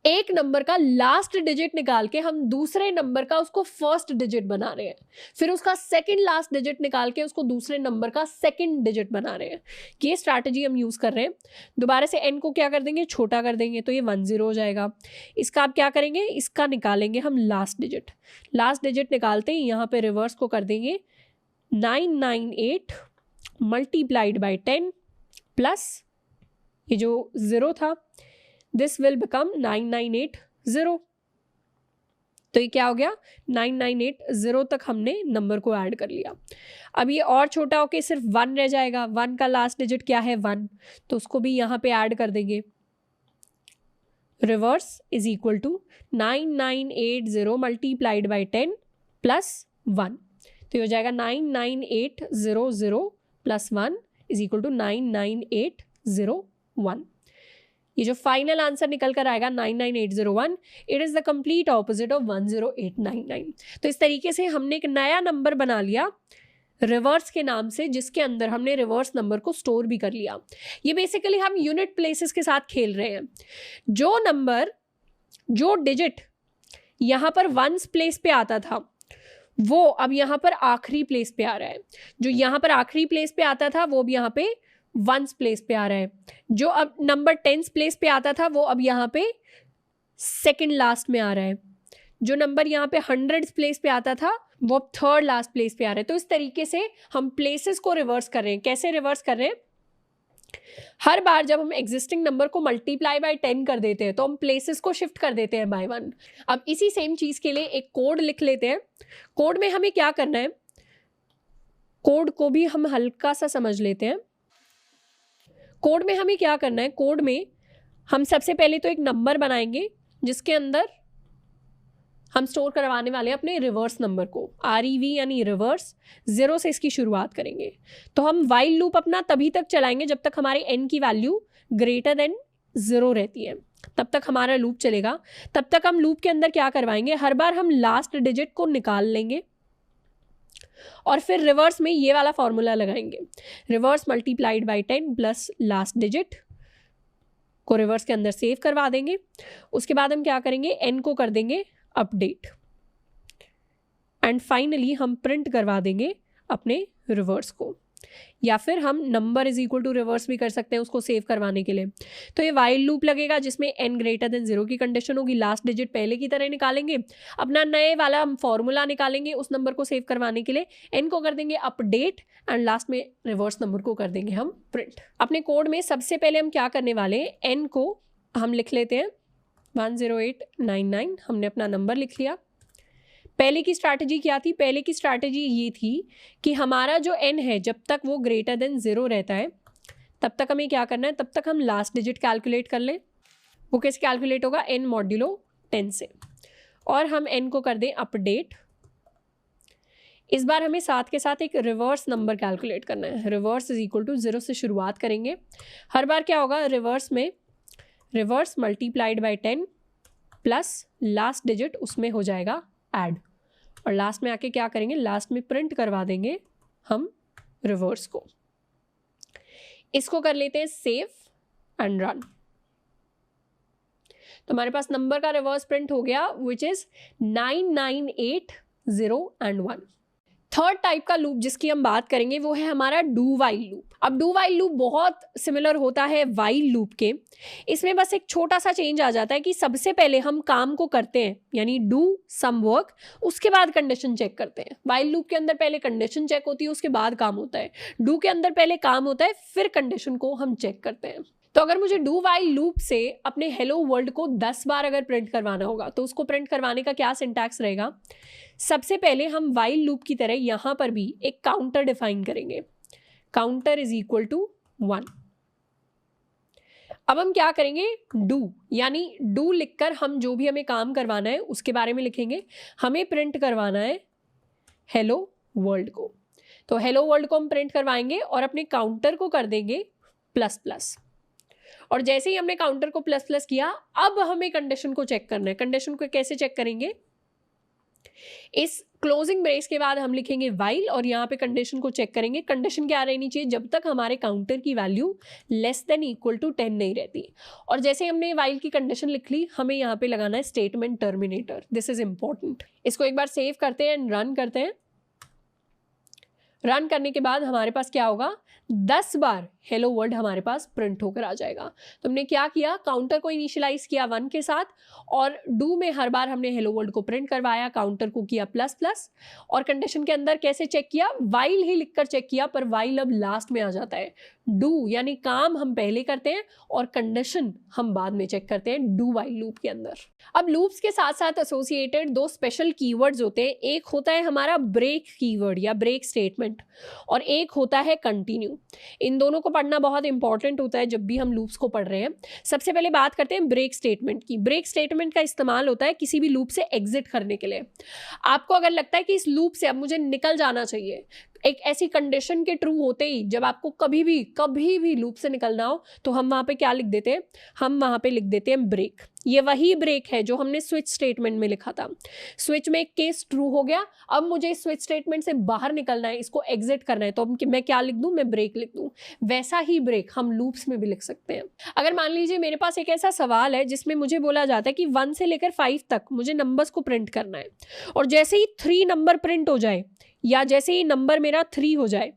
Speaker 1: एक नंबर का लास्ट डिजिट निकाल के हम दूसरे नंबर का उसको फर्स्ट डिजिट बना रहे हैं, फिर उसका सेकंड लास्ट डिजिट निकाल के उसको दूसरे नंबर का सेकंड डिजिट बना रहे हैं। ये स्ट्रैटेजी हम यूज कर रहे हैं। दोबारा से n को क्या कर देंगे, छोटा कर देंगे, तो ये 10 हो जाएगा। इसका आप क्या करेंगे, इसका निकालेंगे हम लास्ट डिजिट। लास्ट डिजिट निकालते ही यहाँ पे रिवर्स को कर देंगे 998 मल्टीप्लाइड बाय 10 प्लस ये जो 0 था, दिस विल बिकम 9980। तो ये क्या हो गया, 9980 तक हमने नंबर को ऐड कर लिया। अब ये और छोटा होके सिर्फ 1 रह जाएगा। 1 का लास्ट डिजिट क्या है 1, तो उसको भी यहाँ पे ऐड कर देंगे। Reverse is equal to 9980 multiplied by 10 plus 1। तो ये हो जाएगा 99800 प्लस 1 इज इक्वल टू 99801। ये जो फाइनल आंसर निकल कर आएगा 99801, it is the complete opposite of 10899। तो इस तरीके से हमने एक नया नंबर बना लिया रिवर्स के नाम से, जिसके अंदर हमने रिवर्स नंबर को स्टोर भी कर लिया। ये बेसिकली हम यूनिट प्लेसेस के साथ खेल रहे हैं। जो नंबर, जो डिजिट यहाँ पर वंस प्लेस पे आता था, वो अब यहाँ पर आखिरी प्लेस पे आ रहा है। जो यहाँ पर आखिरी प्लेस पे आता था वो अब यहाँ पे वंस प्लेस पे आ रहा है। जो अब नंबर टेंस प्लेस पे आता था वो अब यहाँ पे सेकंड लास्ट में आ रहा है। जो नंबर यहाँ पे हंड्रेड्स प्लेस पे आता था वो अब थर्ड लास्ट प्लेस पे आ रहा है। तो इस तरीके से हम प्लेसेस को रिवर्स कर रहे हैं। कैसे रिवर्स कर रहे हैं, हर बार जब हम एग्जिस्टिंग नंबर को मल्टीप्लाई बाय 10 कर देते हैं तो हम प्लेसेस को शिफ्ट कर देते हैं बाय 1। अब इसी सेम चीज़ के लिए एक कोड लिख लेते हैं। कोड में हमें क्या करना है, कोड को भी हम हल्का सा समझ लेते हैं। कोड में हमें क्या करना है, कोड में हम सबसे पहले तो एक नंबर बनाएंगे जिसके अंदर हम स्टोर करवाने वाले हैं अपने रिवर्स नंबर को, REV यानी रिवर्स। 0 से इसकी शुरुआत करेंगे। तो हम वाइल लूप अपना तभी तक चलाएंगे जब तक हमारे n की वैल्यू ग्रेटर देन 0 रहती है, तब तक हमारा लूप चलेगा। तब तक हम लूप के अंदर क्या करवाएंगे, हर बार हम लास्ट डिजिट को निकाल लेंगे और फिर रिवर्स में ये वाला फॉर्मूला लगाएंगे, reverse multiplied by 10 plus last digit को रिवर्स के अंदर सेव करवा देंगे। उसके बाद हम क्या करेंगे, n को कर देंगे अपडेट एंड फाइनली हम प्रिंट करवा देंगे अपने रिवर्स को। या फिर हम number is equal to reverse भी कर सकते हैं उसको सेव करवाने के लिए। तो ये वाइल लूप लगेगा जिसमें n ग्रेटर देन 0 की कंडीशन होगी, लास्ट डिजिट पहले की तरह निकालेंगे, अपना नए वाला हम फॉर्मूला निकालेंगे उस नंबर को सेव करवाने के लिए, n को कर देंगे अपडेट एंड लास्ट में रिवर्स नंबर को कर देंगे हम प्रिंट। अपने कोड में सबसे पहले हम क्या करने वाले हैं, n को हम लिख लेते हैं 10899, हमने अपना नंबर लिख लिया। पहले की स्ट्रैटेजी क्या थी, पहले की स्ट्रैटेजी ये थी कि हमारा जो n है जब तक वो ग्रेटर देन 0 रहता है तब तक हमें क्या करना है, तब तक हम लास्ट डिजिट कैलकुलेट कर लें। वो कैसे कैलकुलेट होगा, n मॉड्यूलो 10 से, और हम n को कर दें अपडेट। इस बार हमें साथ के साथ एक रिवर्स नंबर कैलकुलेट करना है, रिवर्स इज इक्वल टू 0 से शुरुआत करेंगे। हर बार क्या होगा, रिवर्स में reverse multiplied by 10 plus last digit उसमें हो जाएगा ऐड, और लास्ट में आके क्या करेंगे, लास्ट में प्रिंट करवा देंगे हम रिवर्स को। इसको कर लेते हैं सेव एंड रन। तो हमारे पास नंबर का रिवर्स प्रिंट हो गया which is 9980 and 1। Third type का लूप जिसकी हम बात करेंगे वो है हमारा डू वाइल लूप। अब डू वाइल लूप बहुत सिमिलर होता है वाइल लूप के, इसमें बस एक छोटा सा चेंज आ जाता है कि सबसे पहले हम काम को करते हैं यानी डू सम वर्क, उसके बाद कंडीशन चेक करते हैं। वाइल लूप के अंदर पहले कंडीशन चेक होती है उसके बाद काम होता है, डू के अंदर पहले काम होता है फिर कंडीशन को हम चेक करते हैं। तो अगर मुझे डू वाइल लूप से अपने हेलो वर्ल्ड को 10 बार अगर प्रिंट करवाना होगा तो उसको प्रिंट करवाने का क्या सिंटैक्स रहेगा, सबसे पहले हम वाइल लूप की तरह यहां पर भी एक काउंटर डिफाइन करेंगे, काउंटर इज इक्वल टू 1। अब हम क्या करेंगे, डू यानी डू लिखकर हम जो भी हमें काम करवाना है उसके बारे में लिखेंगे। हमें प्रिंट करवाना है हेलो वर्ल्ड को, तो हेलो वर्ल्ड को हम प्रिंट करवाएंगे और अपने काउंटर को कर देंगे प्लस प्लस। और जैसे ही हमने काउंटर को प्लस प्लस किया अब हमें कंडीशन को चेक करना है। कंडीशन को कैसे चेक करेंगे, इस क्लोजिंग ब्रेस के बाद हम लिखेंगे वाइल और यहाँ पे कंडीशन को चेक करेंगे। कंडीशन क्या रहनी चाहिए, जब तक हमारे काउंटर की value less than equal to 10 नहीं रहती। और जैसे हमने वाइल की कंडीशन लिख ली हमें यहाँ पे लगाना है statement terminator, this is important. इसको एक बार सेव करते हैं एंड रन करते हैं। रन करने के बाद हमारे पास क्या होगा, 10 बार हेलो वर्ल्ड हमारे पास प्रिंट होकर आ जाएगा। तो हमने क्या किया, काउंटर को इनिशियलाइज किया 1 के साथ और डू में हर बार हमने हेलो वर्ल्ड को प्रिंट करवाया, काउंटर को किया प्लस प्लस, और कंडीशन के अंदर कैसे चेक किया, वाइल ही लिखकर चेक किया, पर वाइल अब लास्ट में आ जाता है। डू यानी काम हम पहले करते हैं और कंडीशन हम बाद में चेक करते हैं डू वाइल लूप के अंदर। अब लूप्स के साथ साथ एसोसिएटेड 2 स्पेशल कीवर्ड्स होते हैं, एक होता है हमारा ब्रेक कीवर्ड या ब्रेक स्टेटमेंट और एक होता है कंटिन्यू। इन दोनों को पढ़ना बहुत इंपॉर्टेंट होता है जब भी हम लूप्स को पढ़ रहे हैं। सबसे पहले बात करते हैं ब्रेक स्टेटमेंट की। ब्रेक स्टेटमेंट का इस्तेमाल होता है किसी भी लूप से एग्जिट करने के लिए। आपको अगर लगता है कि इस लूप से अब मुझे निकल जाना चाहिए, एक ऐसी कंडीशन के ट्रू होते ही जब आपको कभी भी लूप से निकलना हो तो हम वहां पे क्या लिख देते हैं, हम वहां पे लिख देते हैं ब्रेक। ये वही ब्रेक है जो हमने स्विच स्टेटमेंट में लिखा था। स्विच में एक केस ट्रू हो गया, अब मुझे स्विच स्टेटमेंट से बाहर निकलना है, इसको एग्जिट करना है, तो मैं क्या लिख दूं, मैं ब्रेक लिख दूं। वैसा ही ब्रेक हम लूप्स में भी लिख सकते हैं। अगर मान लीजिए मेरे पास एक ऐसा सवाल है जिसमें मुझे बोला जाता है कि 1 से लेकर 5 तक मुझे नंबर्स को प्रिंट करना है, और जैसे ही 3 नंबर प्रिंट हो जाए या जैसे ही नंबर मेरा 3 हो जाए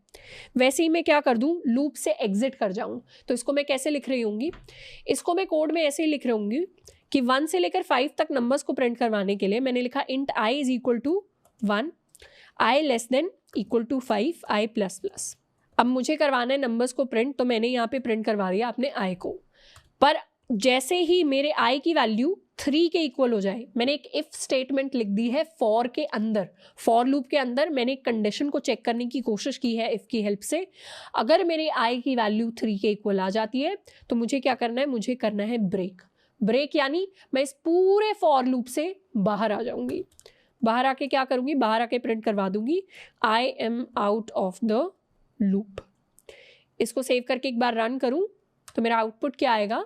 Speaker 1: वैसे ही मैं क्या कर दूं, लूप से एग्जिट कर जाऊं। तो इसको मैं कैसे लिख रही होंगी, इसको मैं कोड में ऐसे ही लिख रही होंगी कि 1 से लेकर 5 तक नंबर्स को प्रिंट करवाने के लिए मैंने लिखा int i is equal to 1, i less than equal to 5, i plus plus. अब मुझे करवाना है नंबर्स को प्रिंट, तो मैंने यहाँ पे प्रिंट करवा दिया अपने i को, पर जैसे ही मेरे i की वैल्यू 3 के इक्वल हो जाए, मैंने एक इफ स्टेटमेंट लिख दी है फॉर के अंदर, फॉर लूप के अंदर मैंने एक कंडीशन को चेक करने की कोशिश की है इफ की हेल्प से। अगर मेरे i की वैल्यू 3 के इक्वल आ जाती है तो मुझे क्या करना है, मुझे करना है ब्रेक। ब्रेक यानी मैं इस पूरे फॉर लूप से बाहर आ जाऊंगी। बाहर आके क्या करूंगी, बाहर आके प्रिंट करवा दूंगी I am out of the loop. इसको सेव करके एक बार रन करूं तो मेरा आउटपुट क्या आएगा,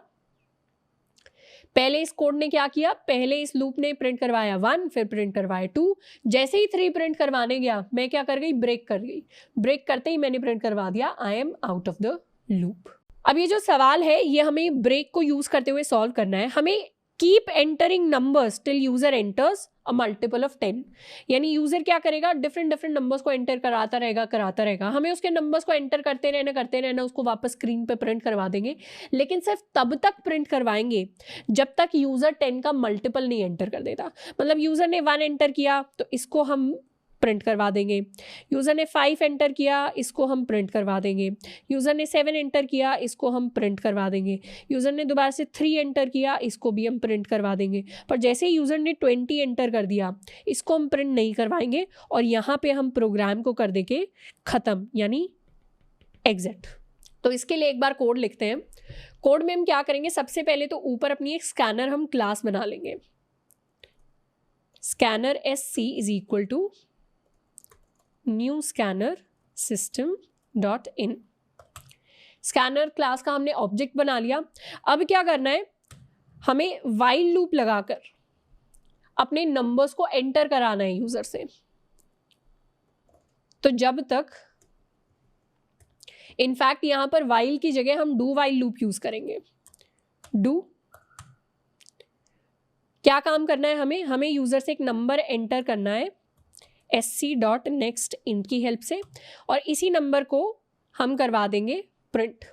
Speaker 1: पहले इस कोड ने क्या किया, पहले इस लूप ने प्रिंट करवाया 1, फिर प्रिंट करवाया 2, जैसे ही 3 प्रिंट करवाने गया मैं क्या कर गई, ब्रेक कर गई। ब्रेक करते ही मैंने प्रिंट करवा दिया I am out of the loop. अब ये जो सवाल है ये हमें ब्रेक को यूज करते हुए सॉल्व करना है। हमें keep entering numbers till user enters a multiple of 10। यानी यूजर क्या करेगा, डिफरेंट डिफरेंट नंबर्स को एंटर कराता रहेगा, हमें उसके नंबर्स को एंटर करते रहना, उसको वापस स्क्रीन पे प्रिंट करवा देंगे। लेकिन सिर्फ तब तक प्रिंट करवाएंगे जब तक यूजर 10 का मल्टीपल नहीं एंटर कर देता। मतलब यूजर ने 1 एंटर किया तो इसको हम प्रिंट करवा देंगे, यूजर ने 5 एंटर किया इसको हम प्रिंट करवा देंगे, यूजर ने 7 एंटर किया इसको हम प्रिंट करवा देंगे, यूजर ने दोबारा से 3 एंटर किया इसको भी हम प्रिंट करवा देंगे। पर जैसे ही यूजर ने 20 एंटर कर दिया इसको हम प्रिंट नहीं करवाएंगे और यहाँ पे हम प्रोग्राम को कर देंगे खत्म, यानी एग्जिट। तो इसके लिए एक बार कोड लिखते हैं। कोड में हम क्या करेंगे, सबसे पहले तो ऊपर अपनी एक स्कैनर हम क्लास बना लेंगे। Scanner SC is equal to new scanner system dot in. Scanner class का हमने ऑब्जेक्ट बना लिया। अब क्या करना है, हमें वाइल लूप लगाकर अपने नंबर्स को एंटर कराना है यूजर से। तो जब तक, इनफैक्ट यहां पर वाइल की जगह हम डू वाइल लूप यूज करेंगे। डू क्या काम करना है, हमें यूजर से एक नंबर एंटर करना है sc.next int की हेल्प से, और इसी नंबर को हम करवा देंगे प्रिंट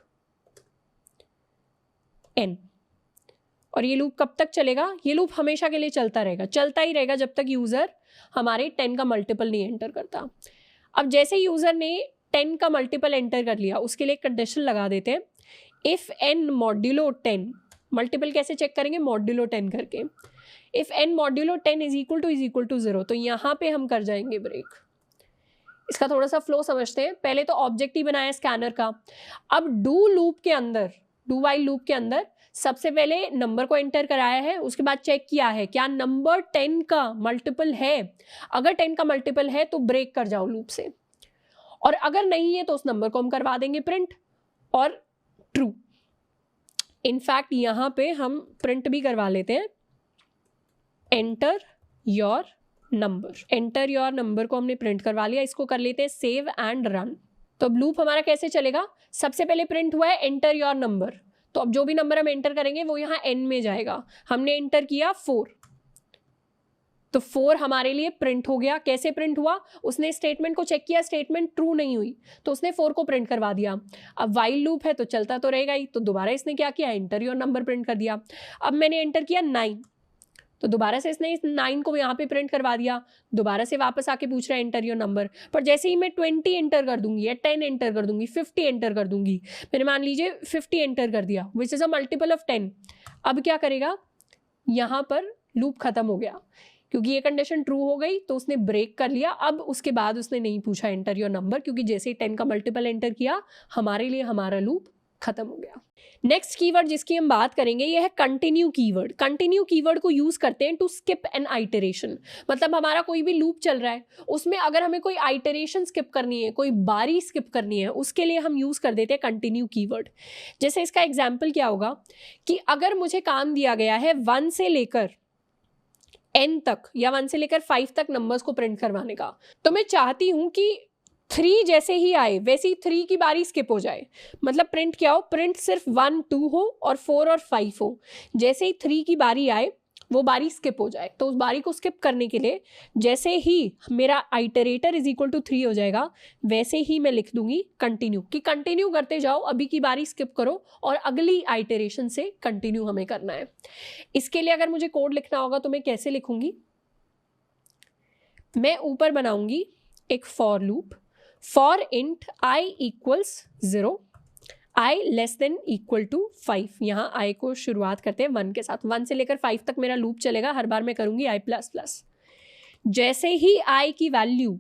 Speaker 1: n। और ये लूप कब तक चलेगा, ये लूप हमेशा के लिए चलता ही रहेगा जब तक यूजर हमारे 10 का मल्टीपल नहीं एंटर करता। अब जैसे यूजर ने 10 का मल्टीपल एंटर कर लिया उसके लिए कंडीशन लगा देते हैं, इफ n मॉड्यूलो 10, मल्टीपल कैसे चेक करेंगे, मॉड्यूलो 10 करके, if n modulo 10 is equal to 0, तो यहाँ पे हम कर जाएंगे ब्रेक। इसका थोड़ा सा फ्लो समझते हैं। पहले तो ऑब्जेक्ट ही बनाया स्कैनर का, अब डू लूप के अंदर, डू वाइल लूप के अंदर सबसे पहले नंबर को एंटर कराया है, उसके बाद चेक किया है क्या नंबर 10 का मल्टीपल है। अगर 10 का मल्टीपल है तो ब्रेक कर जाओ लूप से, और अगर नहीं है तो उस नंबर को हम करवा देंगे प्रिंट और ट्रू। इनफैक्ट यहां पे हम प्रिंट भी करवा लेते हैं, enter your number. Enter your number को हमने प्रिंट करवा लिया, इसको कर लेते हैं सेव एंड रन। तो अब लूप हमारा कैसे चलेगा, सबसे पहले प्रिंट हुआ है एंटर योर नंबर, तो अब जो भी नंबर हम एंटर करेंगे वो यहाँ n में जाएगा। हमने एंटर किया 4, तो 4 हमारे लिए प्रिंट हो गया। कैसे प्रिंट हुआ, उसने स्टेटमेंट को चेक किया, स्टेटमेंट ट्रू नहीं हुई तो उसने 4 को प्रिंट करवा दिया। अब वाइल लूप है तो चलता तो रहेगा ही, तो दोबारा इसने क्या किया, एंटर योर नंबर प्रिंट कर दिया। अब मैंने एंटर किया 9, तो दोबारा से इसने इस 9 को यहाँ पे प्रिंट करवा दिया। दोबारा से वापस आके पूछ रहा है एंटर योर नंबर, पर जैसे ही मैं 20 एंटर कर दूंगी या 10 एंटर कर दूंगी, 50 एंटर कर दूंगी, मैंने मान लीजिए 50 एंटर कर दिया which is a multiple of 10। अब क्या करेगा, यहाँ पर लूप खत्म हो गया क्योंकि ये कंडीशन ट्रू हो गई, तो उसने ब्रेक कर लिया। अब उसके बाद उसने नहीं पूछा एंटर योर नंबर, क्योंकि जैसे ही 10 का मल्टीपल एंटर किया हमारे लिए हमारा लूप खत्म हो गया। नेक्स्ट कीवर्ड जिसकी हम बात करेंगे ये है कंटिन्यू कीवर्ड। कंटिन्यू कीवर्ड को यूज करते हैं टू स्किप एन आइटरेशन। मतलब हमारा कोई भी लूप चल रहा है, उसमें अगर हमें कोई आइटरेशन स्किप करनी है, कोई बारी स्किप करनी है, उसके लिए हम यूज कर देते हैं कंटिन्यू कीवर्ड। जैसे इसका एग्जाम्पल क्या होगा कि अगर मुझे काम दिया गया है 1 से लेकर n तक या 1 से लेकर 5 तक नंबर्स को प्रिंट करवाने का, तो मैं चाहती हूं कि 3 जैसे ही आए वैसे ही 3 की बारी स्किप हो जाए। मतलब प्रिंट क्या हो, प्रिंट सिर्फ 1, 2 हो और 4 और 5 हो। जैसे ही 3 की बारी आए वो बारी स्किप हो जाए, तो उस बारी को स्किप करने के लिए जैसे ही मेरा आइटरेटर इज इक्वल टू 3 हो जाएगा वैसे ही मैं लिख दूंगी कंटिन्यू, कि कंटिन्यू करते जाओ, अभी की बारी स्किप करो और अगली आइटरेशन से कंटिन्यू हमें करना है। इसके लिए अगर मुझे कोड लिखना होगा तो मैं कैसे लिखूंगी, मैं ऊपर बनाऊंगी एक for loop, for int i equals 0, i less than equal to 5। यहाँ i को शुरुआत करते हैं 1 के साथ, 1 से लेकर 5 तक मेरा लूप चलेगा, हर बार मैं करूंगी i प्लस प्लस। जैसे ही i की वैल्यू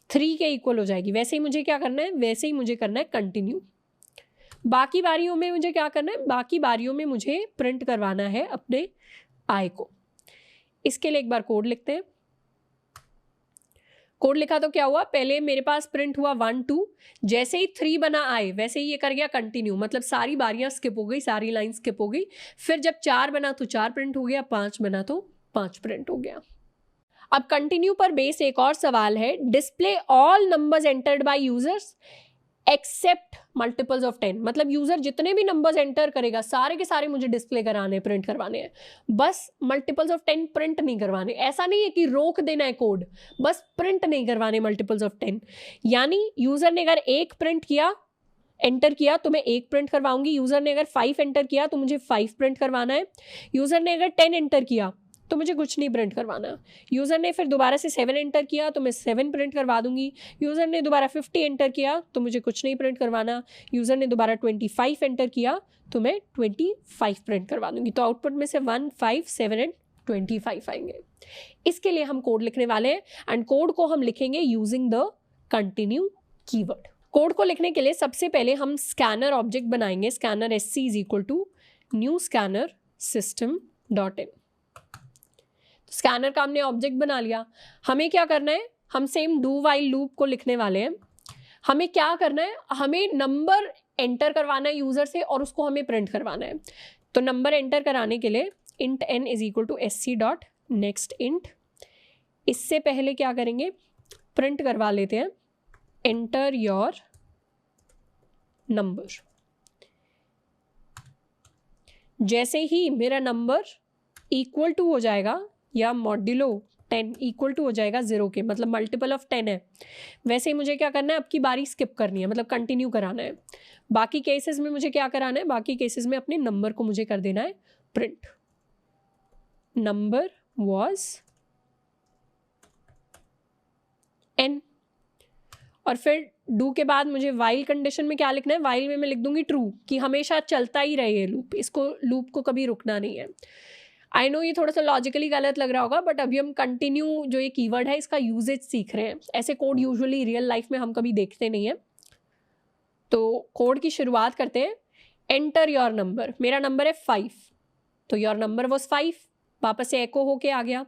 Speaker 1: 3 के इक्वल हो जाएगी वैसे ही मुझे क्या करना है, वैसे ही मुझे करना है कंटिन्यू। बाकी बारियों में मुझे क्या करना है, बाकी बारियों में मुझे प्रिंट करवाना है अपने i को। इसके लिए एक बार कोड लिखते हैं। कोड लिखा तो क्या हुआ, पहले मेरे पास प्रिंट हुआ 1, 2, जैसे ही 3 बना आए वैसे ही ये कर गया कंटिन्यू, मतलब सारी बारियां स्किप हो गई, सारी लाइन स्किप हो गई। फिर जब 4 बना तो 4 प्रिंट हो गया, 5 बना तो 5 प्रिंट हो गया। अब कंटिन्यू पर बेस एक और सवाल है, display all numbers entered by users except multiples of 10, मतलब यूजर जितने भी नंबर्स एंटर करेगा सारे के सारे मुझे डिस्प्ले कराने हैं, प्रिंट करवाने हैं, बस मल्टीपल्स ऑफ 10 प्रिंट नहीं करवाने। ऐसा नहीं है कि रोक देना है कोड, बस प्रिंट नहीं करवाने मल्टीपल्स ऑफ 10। यानी यूजर ने अगर एक प्रिंट किया, एंटर किया, तो मैं एक प्रिंट करवाऊंगी। यूजर ने अगर 5 एंटर किया तो मुझे 5 प्रिंट करवाना है। यूजर ने अगर 10 एंटर किया तो मुझे कुछ नहीं प्रिंट करवाना। यूज़र ने फिर दोबारा से 7 एंटर किया तो मैं 7 प्रिंट करवा दूंगी। यूज़र ने दोबारा 50 एंटर किया तो मुझे कुछ नहीं प्रिंट करवाना। यूज़र ने दोबारा 25 एंटर किया तो मैं 25 प्रिंट करवा दूंगी। तो आउटपुट में से 1, 5, 7 एंड 25 आएंगे। इसके लिए हम कोड लिखने वाले हैं एंड कोड को हम लिखेंगे using the continue keyword. Code को लिखने के लिए सबसे पहले हम स्कैनर ऑब्जेक्ट बनाएंगे। Scanner SC is equal to new scanner system dot in. Scanner का हमने ऑब्जेक्ट बना लिया। हमें क्या करना है, हम सेम डू वाइल लूप को लिखने वाले हैं। हमें क्या करना है, हमें नंबर एंटर करवाना है यूजर से और उसको हमें प्रिंट करवाना है। तो नंबर एंटर कराने के लिए int n is equal to SC dot next int. इससे पहले क्या करेंगे, प्रिंट करवा लेते हैं एंटर योर नंबर। जैसे ही मेरा नंबर इक्वल टू हो जाएगा या मॉड्यूलो 10 इक्वल टू हो जाएगा 0 के, मतलब मल्टीपल ऑफ 10 है, वैसे ही मुझे क्या करना है, अब की बारी स्किप करनी है, मतलब कंटिन्यू कराना है। बाकी केसेस में मुझे क्या कराना है, बाकी केसेस में अपने नंबर को मुझे कर देना है प्रिंट। नंबर वॉज n और फिर डू के बाद मुझे वाइल कंडीशन में क्या लिखना है, वाइल में मैं लिख दूंगी ट्रू, कि हमेशा चलता ही रहे ये लूप, इसको लूप को कभी रुकना नहीं है। आई नो ये थोड़ा सा लॉजिकली गलत लग रहा होगा, बट अभी हम कंटिन्यू जो ये कीवर्ड है इसका यूजेज सीख रहे हैं। ऐसे कोड यूजुअली रियल लाइफ में हम कभी देखते नहीं हैं। तो कोड की शुरुआत करते हैं। एंटर योर नंबर, मेरा नंबर है 5, तो योर नंबर वॉज 5, वापस से एको होके आ गया।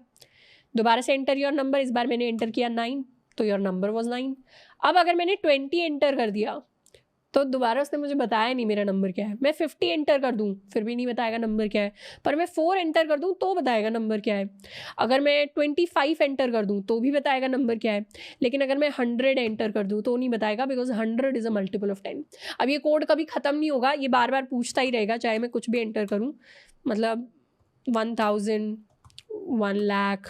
Speaker 1: दोबारा से एंटर योर नंबर, इस बार मैंने एंटर किया 9, तो योर नंबर वॉज 9। अब अगर मैंने 20 एंटर कर दिया तो दोबारा उसने मुझे बताया नहीं मेरा नंबर क्या है। मैं 50 एंटर कर दूं फिर भी नहीं बताएगा नंबर क्या है, पर मैं 4 एंटर कर दूं तो बताएगा नंबर क्या है। अगर मैं 25 एंटर कर दूं तो भी बताएगा नंबर क्या है, लेकिन अगर मैं 100 एंटर कर दूं तो नहीं बताएगा, because 100 is a multiple of 10। अब ये कोड कभी ख़त्म नहीं होगा, ये बार बार पूछता ही रहेगा, चाहे मैं कुछ भी एंटर करूँ। मतलब 1000, 1 लाख,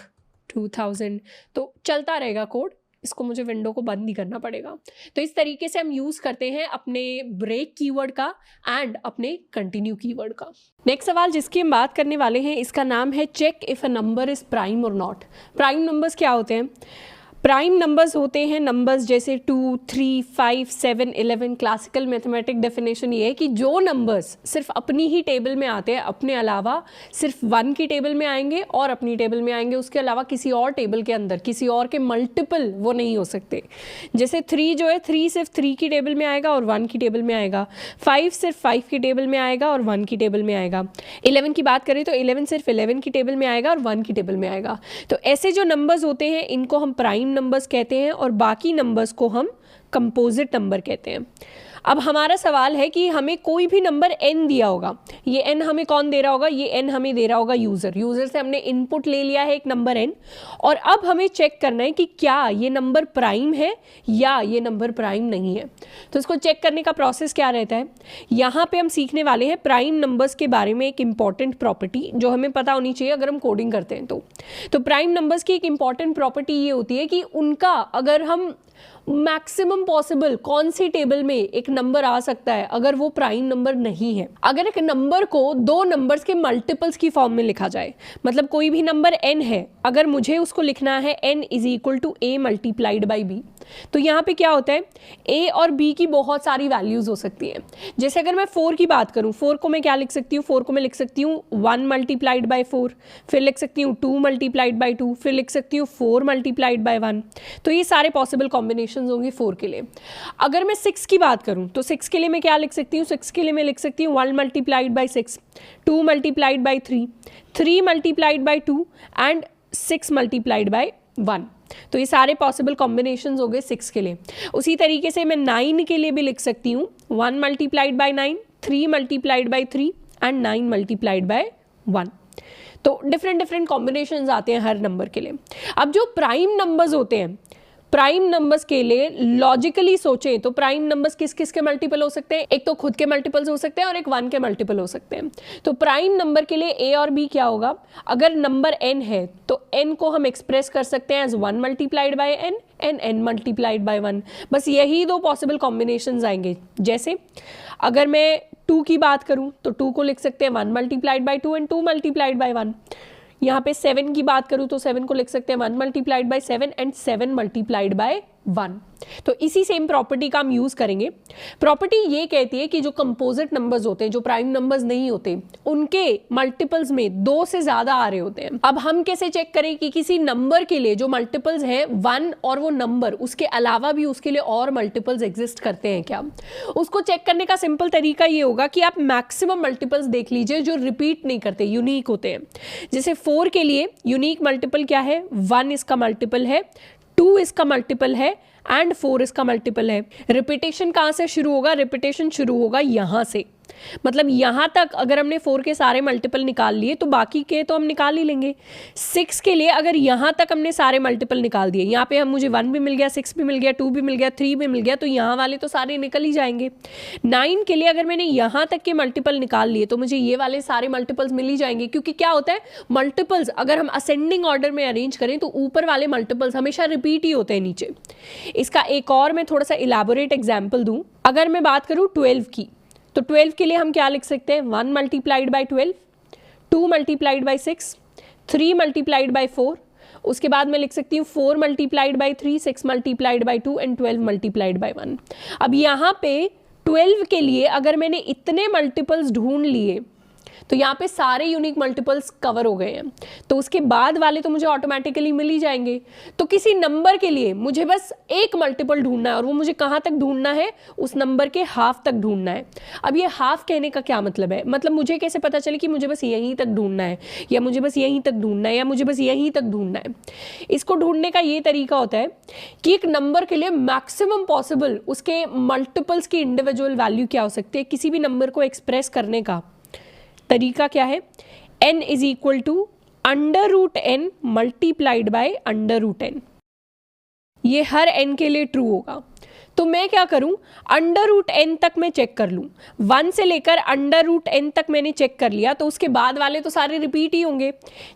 Speaker 1: 2000, तो चलता रहेगा कोड। इसको मुझे विंडो को बंद नहीं करना पड़ेगा। तो इस तरीके से हम यूज़ करते हैं अपने ब्रेक कीवर्ड का एंड अपने कंटिन्यू कीवर्ड का। नेक्स्ट सवाल जिसकी हम बात करने वाले हैं, इसका नाम है check if a number is prime और नॉट। प्राइम नंबर्स क्या होते हैं? प्राइम नंबर्स होते हैं नंबर्स जैसे 2, 3, 5, 7, 11। क्लासिकल मैथमेटिक डेफिनेशन ये है कि जो नंबर्स सिर्फ अपनी ही टेबल में आते हैं, अपने अलावा सिर्फ 1 की टेबल में आएंगे और अपनी टेबल में आएंगे, उसके अलावा किसी और टेबल के अंदर किसी और के मल्टीपल वो नहीं हो सकते। जैसे 3 जो है, 3 सिर्फ 3 की टेबल में आएगा और 1 की टेबल में आएगा। 5 सिर्फ 5 की टेबल में आएगा और 1 की टेबल में आएगा। 11 की बात करें तो 11 सिर्फ 11 की टेबल में आएगा और 1 की टेबल में आएगा। तो ऐसे जो नंबर्स होते हैं इनको हम प्राइम नंबर्स कहते हैं और बाकी नंबर्स को हम कंपोजिट नंबर कहते हैं। अब हमारा सवाल है कि हमें कोई भी नंबर n दिया होगा, ये n हमें कौन दे रहा होगा? ये n हमें दे रहा होगा यूज़र से हमने इनपुट ले लिया है एक नंबर n, और अब हमें चेक करना है कि क्या ये नंबर प्राइम है या ये नंबर प्राइम नहीं है। तो इसको चेक करने का प्रोसेस क्या रहता है, यहाँ पे हम सीखने वाले हैं प्राइम नंबर्स के बारे में एक इंपॉर्टेंट प्रॉपर्टी जो हमें पता होनी चाहिए अगर हम कोडिंग करते हैं। तो प्राइम नंबर्स की एक इंपॉर्टेंट प्रॉपर्टी ये होती है कि उनका अगर हम मैक्सिमम पॉसिबल कौन सी टेबल में एक नंबर आ सकता है अगर वो प्राइम नंबर नहीं है। अगर एक नंबर को 2 नंबर्स के मल्टीपल्स की फॉर्म में लिखा जाए, मतलब कोई भी नंबर n है, अगर मुझे उसको लिखना है n is equal to a multiplied by b, तो यहाँ पे क्या होता है, a और b की बहुत सारी वैल्यूज हो सकती हैं। जैसे अगर मैं 4 की बात करूँ, 4 को मैं क्या लिख सकती हूँ, 4 को मैं लिख सकती हूँ 1 मल्टीप्लाइड बाई 4, फिर लिख सकती हूँ 2 मल्टीप्लाइड बाई 2, फिर लिख सकती हूँ 4 मल्टीप्लाइड बाई 1। तो ये सारे पॉसिबल कॉम्बिनेशन होंगे 4 के लिए। अगर मैं 6 की बात करूँ तो 6 के लिए मैं क्या लिख सकती हूँ, 6 के लिए मैं लिख सकती हूँ 1 multiplied by 6, 2 multiplied by 3, 3 multiplied by 2 and 6 multiplied by 1। तो ये सारे पॉसिबल कॉम्बिनेशंस हो गए 6 के लिए। उसी तरीके से मैं 9 के लिए भी लिख सकती हूँ 1 multiplied by 9, 3 multiplied by 3 and 9 multiplied by 1। तो डिफरेंट कॉम्बिनेशंस आते हैं हर नंबर के लिए। अब जो प्राइम नंबर्स होते हैं, प्राइम नंबर्स के लिए लॉजिकली सोचें तो प्राइम नंबर्स किस किस के मल्टीपल हो सकते हैं? एक तो खुद के मल्टीपल्स हो सकते हैं और एक 1 के मल्टीपल हो सकते हैं। तो प्राइम नंबर के लिए ए और बी क्या होगा? अगर नंबर n है तो n को हम एक्सप्रेस कर सकते हैं as 1 multiplied by n and n multiplied by 1। बस यही दो पॉसिबल कॉम्बिनेशंस आएंगे। जैसे अगर मैं 2 की बात करूं तो 2 को लिख सकते हैं 1 multiplied bye 2 and 2 multiplied by 1। यहाँ पे 7 की बात करूँ तो 7 को लिख सकते हैं 1 multiplied bye 7 and 7 multiplied by 1। तो इसी सेम प्रॉपर्टी का हम यूज करेंगे। प्रॉपर्टी ये कहती है कि जो कंपोजिट नंबर्स होते हैं, जो प्राइम नंबर्स नहीं होते, उनके मल्टीपल्स में 2 से ज्यादा आ रहे होते हैं। अब हम कैसे चेक करें कि किसी नंबर के लिए जो मल्टीपल्स हैं 1 और वो नंबर उसके अलावा भी उसके लिए और मल्टीपल्स एग्जिस्ट करते हैं क्या? उसको चेक करने का सिंपल तरीका ये होगा कि आप मैक्सिमम मल्टीपल्स देख लीजिए जो रिपीट नहीं करते, यूनिक होते हैं। जैसे 4 के लिए यूनिक मल्टीपल क्या है? 1 इसका मल्टीपल है, 2 इसका मल्टीपल है एंड 4 इसका मल्टीपल है। रिपीटेशन कहाँ से शुरू होगा? रिपीटेशन शुरू होगा यहाँ से। मतलब यहाँ तक अगर हमने 4 के सारे मल्टीपल निकाल लिए तो बाकी के तो हम निकाल ही लेंगे। 6 के लिए अगर यहाँ तक हमने सारे मल्टीपल निकाल दिए, यहाँ पे हम मुझे 1 भी मिल गया, 6 भी मिल गया, 2 भी मिल गया, 3 भी मिल गया, तो यहाँ वाले तो सारे निकल ही जाएंगे। 9 के लिए अगर मैंने यहाँ तक के मल्टीपल निकाल लिए तो मुझे ये वाले सारे मल्टीपल्स मिल ही जाएंगे। क्योंकि क्या होता है, मल्टीपल्स अगर हम असेंडिंग ऑर्डर में अरेंज करें तो ऊपर वाले मल्टीपल्स हमेशा रिपीट ही होते हैं नीचे। इसका एक और मैं थोड़ा सा इलैबोरेट एग्जाम्पल दूं। अगर मैं बात करूं 12 की, तो 12 के लिए हम क्या लिख सकते हैं? 1 multiplied bye 12, 2 multiplied by 6, 3 multiplied by 4, उसके बाद मैं लिख सकती हूँ 4 multiplied by 3, 6 multiplied by 2 and 12 multiplied by 1। अब यहाँ पे 12 के लिए अगर मैंने इतने मल्टीपल्स ढूंढ लिए तो यहाँ पे सारे यूनिक मल्टीपल्स कवर हो गए हैं, तो उसके बाद वाले तो मुझे ऑटोमेटिकली मिल ही जाएंगे। तो किसी नंबर के लिए मुझे बस एक मल्टीपल ढूंढना है और वो मुझे कहाँ तक ढूंढना है? उस नंबर के हाफ तक ढूंढना है। अब ये हाफ कहने का क्या मतलब है? मतलब मुझे कैसे पता चले कि मुझे बस यहीं तक ढूंढना है, या मुझे बस यहीं तक ढूंढना है, या मुझे बस यहीं तक ढूंढना है? इसको ढूंढने का ये तरीका होता है कि एक नंबर के लिए मैक्सिमम पॉसिबल उसके मल्टीपल्स की इंडिविजुअल वैल्यू क्या हो सकती है। किसी भी नंबर को एक्सप्रेस करने का तरीका क्या है? n is equal to under root n multiplied by under root n। ये हर n के लिए ट्रू होगा। तो मैं क्या करूं? अंडर रूट n तक मैं चेक कर लूं। 1 से लेकर अंडर रूट n तक मैंने चेक कर लिया, तो उसके बाद वाले तो सारे रिपीट ही होंगे।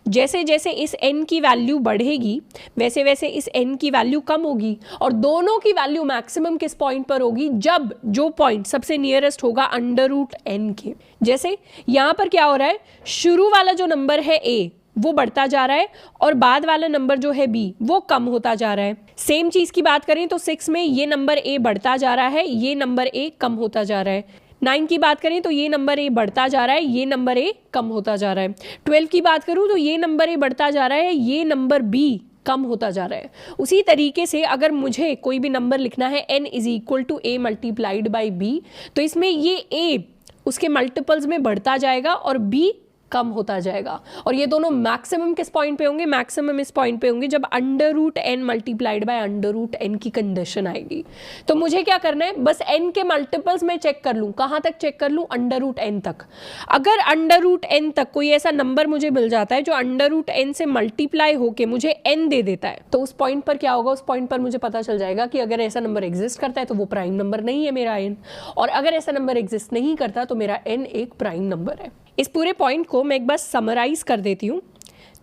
Speaker 1: जैसे जैसे इस n की वैल्यू बढ़ेगी वैसे वैसे इस n की वैल्यू कम होगी, और दोनों की वैल्यू मैक्सिमम किस पॉइंट पर होगी? जब जो पॉइंट सबसे नियरेस्ट होगा अंडर रूट n के। जैसे यहाँ पर क्या हो रहा है, शुरू वाला जो नंबर है a वो बढ़ता जा रहा है और बाद वाला नंबर जो है b वो कम होता जा रहा है। सेम चीज की बात करें तो 6 में ये नंबर a बढ़ता जा रहा है, ये नंबर a कम होता जा रहा है। 9 की बात करें तो ये नंबर a बढ़ता जा रहा है, ये नंबर a कम होता जा रहा है। 12 की बात करूं तो ये नंबर a बढ़ता जा रहा है, ये नंबर b कम होता जा रहा है। उसी तरीके से अगर मुझे कोई भी नंबर लिखना है n is equal to a multiplied by b, तो इसमें ये a उसके मल्टीपल्स में बढ़ता जाएगा और b कम होता जाएगा। और ये दोनों मैक्सिमम किस पॉइंट पे होंगे? मैक्सिमम इस पॉइंट पे होंगे जब under root n multiplied by under root n की कंडीशन आएगी। तो मुझे क्या करना है? बस n के मल्टीपल्स में चेक कर लूँ। कहाँ तक चेक कर लूँ? अंडर रूट n तक। अगर अंडर रूट n तक कोई ऐसा नंबर मुझे मिल जाता है जो अंडर रूट n से मल्टीप्लाई होके मुझे n दे देता है, तो उस पॉइंट पर क्या होगा? उस पॉइंट पर मुझे पता चल जाएगा कि अगर ऐसा नंबर एग्जिस्ट करता है तो वो प्राइम नंबर नहीं है मेरा n, और अगर ऐसा नंबर एग्जिस्ट नहीं करता तो मेरा n एक प्राइम नंबर है। इस पूरे पॉइंट को मैं एक बार समराइज कर देती हूँ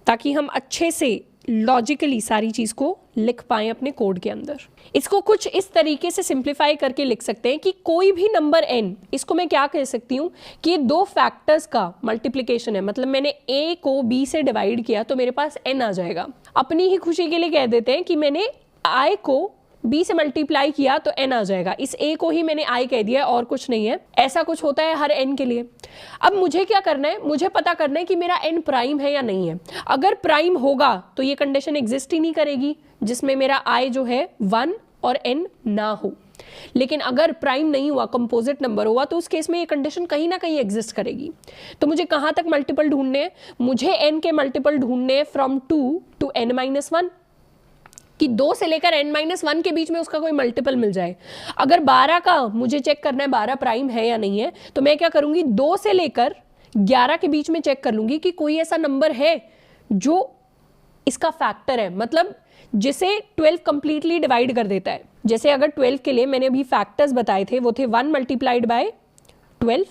Speaker 1: ताकि हम अच्छे से लॉजिकली सारी चीज़ को लिख पाएं अपने कोड के अंदर। इसको कुछ इस तरीके से सिंप्लीफाई करके लिख सकते हैं कि कोई भी नंबर n, इसको मैं क्या कह सकती हूँ कि ये दो फैक्टर्स का मल्टीप्लिकेशन है। मतलब मैंने a को b से डिवाइड किया तो मेरे पास n आ जाएगा। अपनी ही खुशी के लिए कह देते हैं कि मैंने i को b से मल्टीप्लाई किया तो n आ जाएगा। इस a को ही मैंने i कह दिया है और कुछ नहीं है। ऐसा कुछ होता है हर n के लिए। अब मुझे क्या करना है? मुझे पता करना है कि मेरा n प्राइम है या नहीं है। अगर प्राइम होगा तो ये कंडीशन एग्जिस्ट ही नहीं करेगी जिसमें मेरा i जो है 1 और n ना हो। लेकिन अगर प्राइम नहीं हुआ, कंपोजिट नंबर हुआ, तो उस केस में ये कंडीशन कहीं ना कहीं एग्जिस्ट करेगी। तो मुझे कहाँ तक मल्टीपल ढूंढने हैं? मुझे n के मल्टीपल ढूंढने हैं फ्रॉम 2 टू n-1, कि 2 से लेकर n-1 के बीच में उसका कोई मल्टीपल मिल जाए। अगर 12 का मुझे चेक करना है 12 प्राइम है या नहीं है, तो मैं क्या करूंगी? 2 से लेकर 11 के बीच में चेक कर लूंगी कि कोई ऐसा नंबर है जो इसका फैक्टर है। मतलब जिसे 12 कंप्लीटली डिवाइड कर देता है। जैसे अगर 12 के लिए मैंने अभी फैक्टर्स बताए थे, वो थे 1 multiplied bye 12,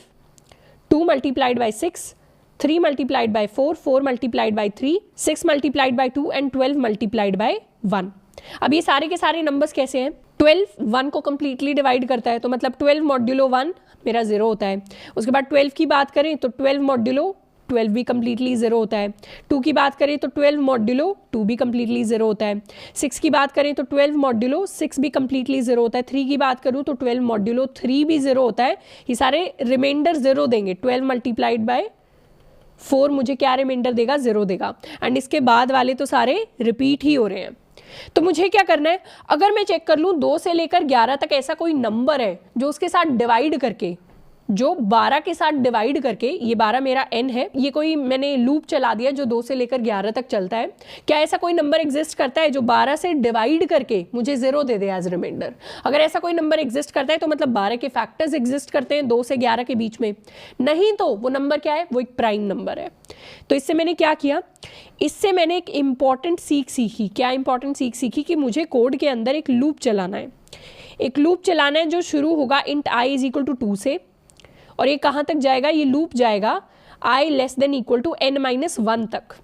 Speaker 1: 2 multiplied by 6, 3 multiplied by 4, 4 multiplied by 3, 6 multiplied by 2 and 12 multiplied by 1। अब ये सारे के सारे नंबर्स कैसे हैं? 12 1 को कंप्लीटली डिवाइड करता है, तो मतलब 12 मॉड्यूलो 1 मेरा 0 होता है। उसके बाद 12 की बात करें तो 12 मॉड्यूलो 12 भी कंप्लीटली 0 होता है। 2 की बात करें तो 12 मॉड्यूलो 2 भी कंप्लीटली 0 होता है। 6 की बात करें तो 12 मॉड्यूलो 6 भी कंप्लीटली 0 होता है। 3 की बात करूँ तो 12 मॉड्यूलो 3 भी 0 होता है। ये सारे रिमाइंडर 0 देंगे। 12 मल्टीप्लाइड बाय 4 मुझे क्या रिमाइंडर देगा? 0 देगा। एंड इसके बाद वाले तो सारे रिपीट ही हो रहे हैं। तो मुझे क्या करना है? अगर मैं चेक कर लूँ 2 से लेकर 11 तक ऐसा कोई नंबर है जो उसके साथ डिवाइड करके, जो 12 के साथ डिवाइड करके, ये 12 मेरा n है, ये कोई मैंने लूप चला दिया जो 2 से लेकर 11 तक चलता है। क्या ऐसा कोई नंबर एग्जिस्ट करता है जो 12 से डिवाइड करके मुझे 0 दे दे एज रिमाइंडर? अगर ऐसा कोई नंबर एग्जिस्ट करता है तो मतलब 12 के फैक्टर्स एग्जिस्ट करते हैं 2 से 11 के बीच में। नहीं तो वो नंबर क्या है? वो एक प्राइम नंबर है। तो इससे मैंने क्या किया? इससे मैंने एक इंपॉर्टेंट सीख सीखी। क्या इंपॉर्टेंट सीख सीखी? कि मुझे कोड के अंदर एक लूप चलाना है। एक लूप चलाना है जो शुरू होगा int i is equal to 2 से, और ये कहाँ तक जाएगा? ये लूप जाएगा i less than equal to n-1 तक,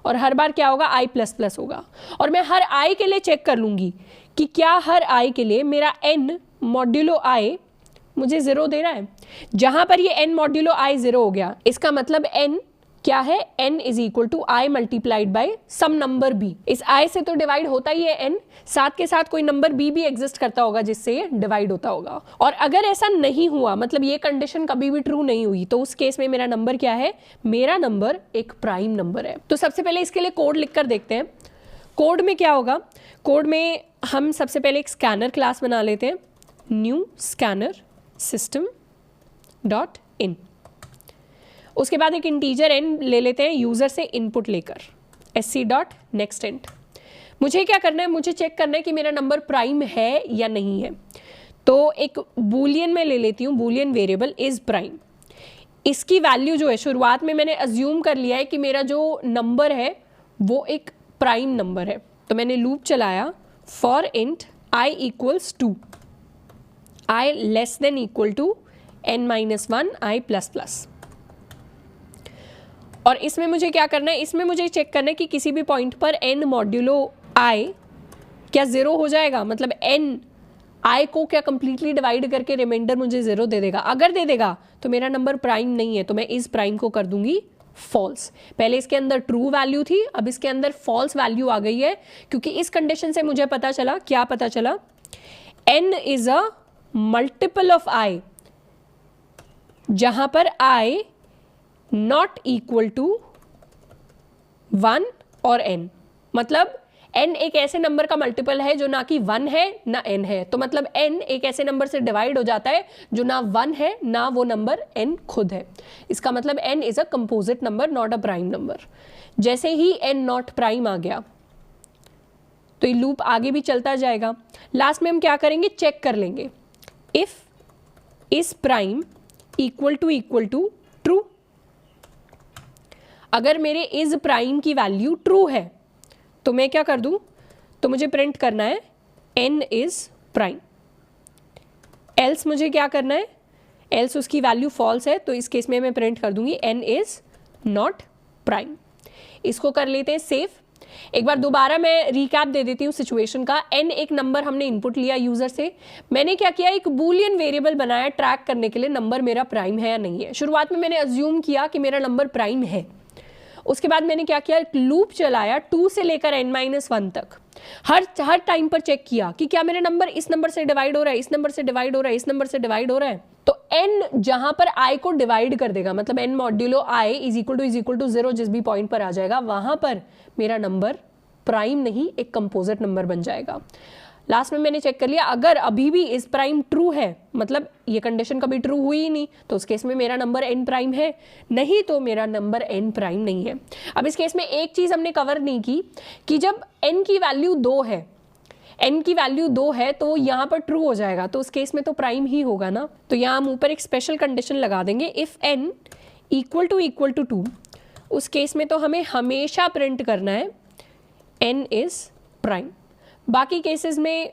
Speaker 1: और हर बार क्या होगा? i प्लस प्लस होगा। और मैं हर i के लिए चेक कर लूँगी कि क्या हर i के लिए मेरा n मॉड्यूलो i मुझे 0 दे रहा है। जहाँ पर ये n मॉड्यूलो i 0 हो गया, इसका मतलब n क्या है? n is equal to i multiplied by some number b। इस i से तो डिवाइड होता ही है n, साथ के साथ कोई नंबर b भी एग्जिस्ट करता होगा जिससे ये डिवाइड होता होगा। और अगर ऐसा नहीं हुआ, मतलब ये कंडीशन कभी भी ट्रू नहीं हुई, तो उस केस में मेरा नंबर क्या है? मेरा नंबर एक प्राइम नंबर है। तो सबसे पहले इसके लिए कोड लिख कर देखते हैं। कोड में क्या होगा? कोड में हम सबसे पहले एक स्कैनर क्लास बना लेते हैं, न्यू स्कैनर सिस्टम डॉट इन। उसके बाद एक इंटीजर n ले लेते हैं यूज़र से इनपुट लेकर, sc डॉट नेक्स्ट इंट। मुझे क्या करना है? मुझे चेक करना है कि मेरा नंबर प्राइम है या नहीं है। तो एक बूलियन में ले लेती हूँ, बूलियन वेरिएबल इज प्राइम। इसकी वैल्यू जो है, शुरुआत में मैंने अज्यूम कर लिया है कि मेरा जो नंबर है वो एक प्राइम नंबर है। तो मैंने लूप चलाया for int i equals to i less than equal to n-1 i plus plus. और इसमें मुझे क्या करना है? इसमें मुझे चेक करना है कि किसी भी पॉइंट पर n मॉड्यूलो i क्या 0 हो जाएगा, मतलब n i को क्या कंप्लीटली डिवाइड करके रिमाइंडर मुझे 0 दे देगा। अगर दे देगा तो मेरा नंबर प्राइम नहीं है, तो मैं इस प्राइम को कर दूंगी फॉल्स। पहले इसके अंदर ट्रू वैल्यू थी, अब इसके अंदर फॉल्स वैल्यू आ गई है, क्योंकि इस कंडीशन से मुझे पता चला, क्या पता चला? n is a multiple of i, जहां पर i नॉट इक्वल टू 1 और n। मतलब n एक ऐसे नंबर का मल्टीपल है जो ना कि 1 है ना n है। तो मतलब n एक ऐसे नंबर से डिवाइड हो जाता है जो ना 1 है ना वो नंबर n खुद है। इसका मतलब n is a composite number, not a prime number. जैसे ही n नॉट प्राइम आ गया तो ये लूप आगे भी चलता जाएगा। लास्ट में हम क्या करेंगे? चेक कर लेंगे if is prime equal to true. अगर मेरे इज प्राइम की वैल्यू ट्रू है तो मैं क्या कर दूं? तो मुझे प्रिंट करना है n इज प्राइम। एल्स मुझे क्या करना है? एल्स उसकी वैल्यू फॉल्स है, तो इस केस में मैं प्रिंट कर दूंगी n इज नॉट प्राइम। इसको कर लेते हैं सेव। एक बार दोबारा मैं रिकैप दे देती हूँ सिचुएशन का। n एक नंबर हमने इनपुट लिया यूजर से। मैंने क्या किया? एक बूलियन वेरिएबल बनाया ट्रैक करने के लिए नंबर मेरा प्राइम है या नहीं है। शुरुआत में मैंने अज्यूम किया कि मेरा नंबर प्राइम है। उसके बाद मैंने क्या किया? एक लूप चलाया 2 से लेकर n-1 तक। हर टाइम पर चेक किया कि क्या मेरा नंबर इस नंबर से डिवाइड हो रहा है, इस नंबर से डिवाइड हो रहा है, इस नंबर से डिवाइड हो रहा है। तो n जहां पर i को डिवाइड कर देगा, मतलब n modulo i is equal to 0 जिस भी पॉइंट पर आ जाएगा, वहां पर मेरा नंबर प्राइम नहीं एक कंपोजिट नंबर बन जाएगा। लास्ट में मैंने चेक कर लिया, अगर अभी भी इस प्राइम ट्रू है, मतलब ये कंडीशन कभी ट्रू हुई ही नहीं, तो उस केस में मेरा नंबर n प्राइम है, नहीं तो मेरा नंबर n प्राइम नहीं है। अब इस केस में एक चीज हमने कवर नहीं की कि जब n की वैल्यू 2 है, n की वैल्यू 2 है तो यहाँ पर ट्रू हो जाएगा, तो उस केस में तो प्राइम ही होगा ना। तो यहाँ हम ऊपर एक स्पेशल कंडीशन लगा देंगे, इफ n इक्वल टू 2, उस केस में तो हमें हमेशा प्रिंट करना है n इज प्राइम। बाकी केसेस में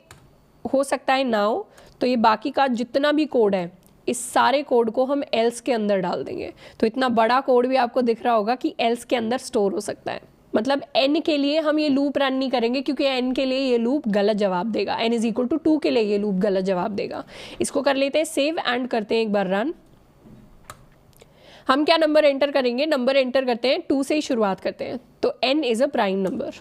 Speaker 1: हो सकता है ना हो, तो ये बाकी का जितना भी कोड है इस सारे कोड को हम एल्स के अंदर डाल देंगे। तो इतना बड़ा कोड भी आपको दिख रहा होगा कि एल्स के अंदर स्टोर हो सकता है। मतलब n के लिए हम ये लूप रन नहीं करेंगे क्योंकि n के लिए ये लूप गलत जवाब देगा, n इज इक्वल टू 2 के लिए ये लूप गलत जवाब देगा। इसको कर लेते हैं सेव एंड करते हैं एक बार रन। हम क्या नंबर एंटर करेंगे, नंबर एंटर करते हैं 2 से ही शुरुआत करते हैं, तो n is a prime number.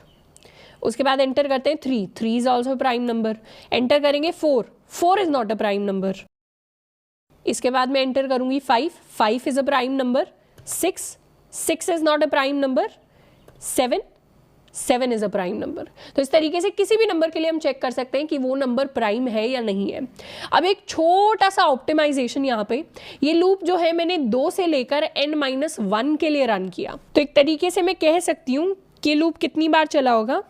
Speaker 1: उसके बाद एंटर करते हैं 3, 3 is also prime number. Enter करेंगे 4, 4 is not a prime number. इसके बाद मैं एंटर करूंगी 5, 5 is a prime number. 6, 6 is not a prime number. 7, 7 is a prime number. तो इस तरीके से किसी भी नंबर के लिए हम चेक कर सकते हैं कि वो नंबर प्राइम है या नहीं है। अब एक छोटा सा ऑप्टिमाइजेशन यहाँ पे, ये लूप जो है मैंने 2 से लेकर n-1 के लिए रन किया। तो एक तरीके से मैं कह सकती हूँ कि लूप कितनी बार चला होगा,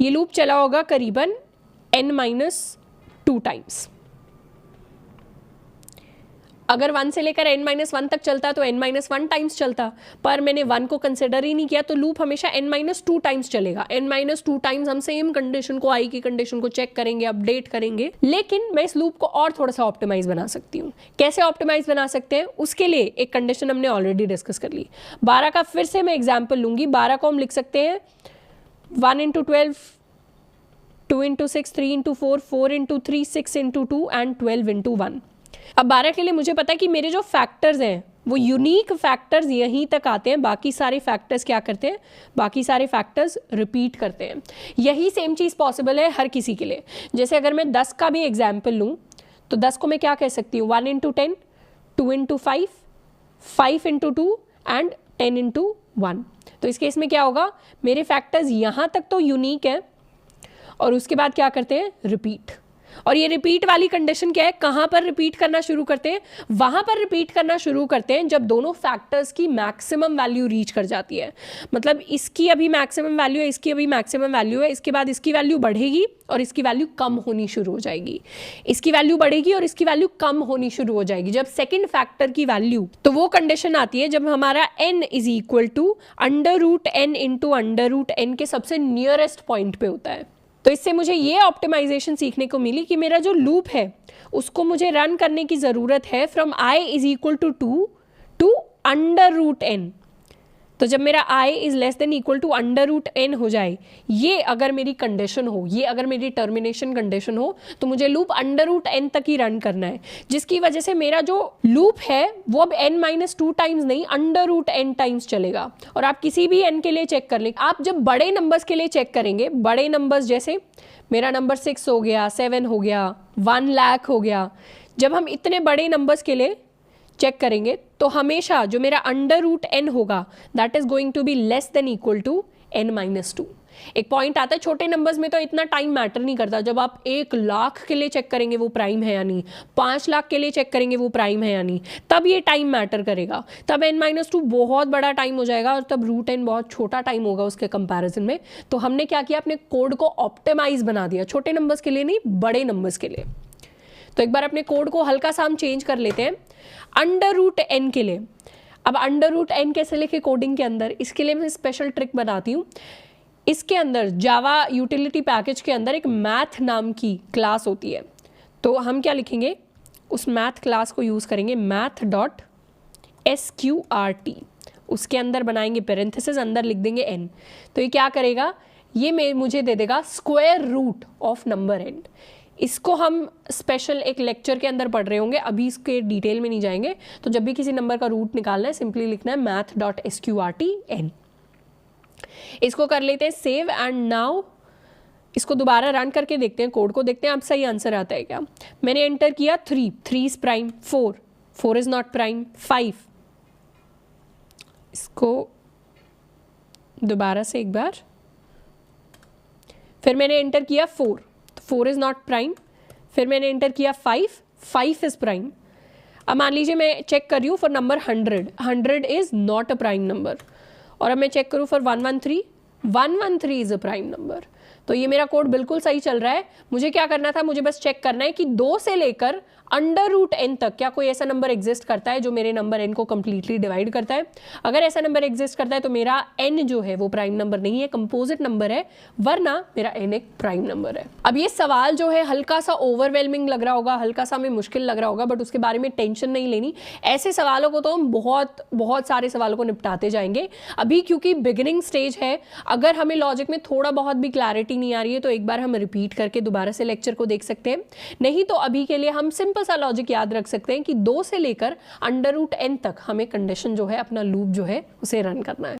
Speaker 1: ये लूप चला होगा करीबन n-2 टाइम्स। अगर 1 से लेकर n-1 तक चलता तो n-1 टाइम्स चलता, पर मैंने 1 को कंसिडर ही नहीं किया, तो लूप हमेशा n-2 टाइम्स चलेगा। n-2 टाइम्स हम सेम कंडीशन को, आई की कंडीशन को चेक करेंगे, अपडेट करेंगे। लेकिन मैं इस लूप को और थोड़ा सा ऑप्टिमाइज बना सकती हूँ। कैसे ऑप्टिमाइज बना सकते हैं, उसके लिए एक कंडीशन हमने ऑलरेडी डिस्कस कर ली। 12 का फिर से मैं एग्जाम्पल लूंगी। 12 को हम लिख सकते हैं 1 into 12, 2 into 6, 3 into 4, 4 into 3, 6 into 2 and 12 into 1। अब 12 के लिए मुझे पता है कि मेरे जो फैक्टर्स हैं वो यूनिक फैक्टर्स यहीं तक आते हैं, बाकी सारे फैक्टर्स क्या करते हैं, बाकी सारे फैक्टर्स रिपीट करते हैं। यही सेम चीज़ पॉसिबल है हर किसी के लिए। जैसे अगर मैं 10 का भी एग्जाम्पल लूँ तो 10 को मैं क्या कह सकती हूँ, 1 into 10, 2 into 5, 5 into 2 and 10 into 1। तो इस केस में क्या होगा, मेरे फैक्टर्स यहाँ तक तो यूनिक है और उसके बाद क्या करते हैं, रिपीट। और ये रिपीट वाली कंडीशन क्या है, कहाँ पर रिपीट करना शुरू करते हैं, वहाँ पर रिपीट करना शुरू करते हैं जब दोनों फैक्टर्स की मैक्सिमम वैल्यू रीच कर जाती है। मतलब इसकी अभी मैक्सिमम वैल्यू है, इसकी अभी मैक्सिमम वैल्यू है, इसके बाद इसकी वैल्यू बढ़ेगी और इसकी वैल्यू कम होनी शुरू हो जाएगी। इसकी वैल्यू बढ़ेगी और इसकी वैल्यू कम होनी शुरू हो जाएगी जब सेकेंड फैक्टर की वैल्यू, तो वो कंडीशन आती है जब हमारा n is equal to √n into √n के सबसे नियरेस्ट पॉइंट पे होता है। तो इससे मुझे ये ऑप्टिमाइजेशन सीखने को मिली कि मेरा जो लूप है उसको मुझे रन करने की ज़रूरत है from i is equal to 2 to √n। तो जब मेरा i is less than equal to √n हो जाए, ये अगर मेरी कंडीशन हो, ये अगर मेरी टर्मिनेशन कंडीशन हो, तो मुझे लूप √n तक ही रन करना है, जिसकी वजह से मेरा जो लूप है वो अब n-2 टाइम्स नहीं √n टाइम्स चलेगा। और आप किसी भी n के लिए चेक कर लें। आप जब बड़े नंबर्स के लिए चेक करेंगे, बड़े नंबर्स जैसे मेरा नंबर 6 हो गया, 7 हो गया, 1 लाख हो गया, जब हम इतने बड़े नंबर्स के लिए चेक करेंगे तो हमेशा जो मेरा √n होगा that is going to be less than equal to n-2। एक पॉइंट आता है, छोटे नंबर्स में तो इतना टाइम मैटर नहीं करता। जब आप 1 लाख के लिए चेक करेंगे वो प्राइम है या नहीं, 5 लाख के लिए चेक करेंगे वो प्राइम है या नहीं, तब ये टाइम मैटर करेगा। तब n-2 बहुत बड़ा टाइम हो जाएगा और तब √n बहुत छोटा टाइम होगा उसके कंपैरिजन में। तो हमने क्या किया, अपने कोड को ऑप्टिमाइज बना दिया, छोटे नंबर्स के लिए नहीं, बड़े नंबर्स के लिए। तो एक बार अपने कोड को हल्का सा हम चेंज कर लेते हैं √n के लिए। अब √n कैसे लिखे कोडिंग के अंदर, इसके लिए मैं स्पेशल ट्रिक बनाती हूँ। इसके अंदर जावा यूटिलिटी पैकेज के अंदर एक मैथ नाम की क्लास होती है। तो हम क्या लिखेंगे, उस मैथ क्लास को यूज़ करेंगे math.sqrt। उसके अंदर बनाएंगे पेरेंथेसिस, अंदर लिख देंगे n। तो ये क्या करेगा, ये मुझे दे देगा square root of number n। इसको हम स्पेशल एक लेक्चर के अंदर पढ़ रहे होंगे, अभी इसके डिटेल में नहीं जाएंगे। तो जब भी किसी नंबर का रूट निकालना है सिंपली लिखना है math.sqrt_n। इसको कर लेते हैं सेव एंड नाउ इसको दोबारा रन करके देखते हैं, कोड को देखते हैं अब सही आंसर आता है क्या। मैंने एंटर किया 3, 3 is prime, 4, 4 is not prime, 5, इसको दोबारा से एक बार, फिर मैंने एंटर किया 4, 4 इज नॉट प्राइम, फिर मैंने एंटर किया 5, 5 इज प्राइम। अब मान लीजिए मैं चेक कर रही हूँ for number 100, 100 is not a prime number. और अब मैं चेक करूँ for 113, 113 is a prime number. तो ये मेरा कोड बिल्कुल सही चल रहा है। मुझे क्या करना था, मुझे बस चेक करना है कि 2 से लेकर √n तक क्या कोई ऐसा नंबर एग्जिस्ट करता है जो मेरे नंबर n को कंप्लीटली डिवाइड करता है। अगर ऐसा नंबर एग्जिस्ट करता है तो मेरा n जो है वो प्राइम नंबर नहीं है, कंपोजिट नंबर है, वरना मेरा n एक प्राइम नंबर है। अब ये सवाल जो है हल्का सा ओवरवेलमिंग लग रहा होगा, हल्का सा हमें मुश्किल लग रहा होगा, बट उसके बारे में टेंशन नहीं लेनी। ऐसे सवालों को तो हम बहुत सारे सवालों को निपटाते जाएंगे। अभी क्योंकि बिगिनिंग स्टेज है, अगर हमें लॉजिक में थोड़ा बहुत भी क्लैरिटी नहीं आ रही है तो एक बार हम रिपीट करके दोबारा से लेक्चर को देख सकते हैं। नहीं तो अभी के लिए हम सिंपल सा लॉजिक याद रख सकते हैं कि 2 से लेकर √n तक हमें कंडीशन जो है, अपना लूप जो है उसे रन करना है।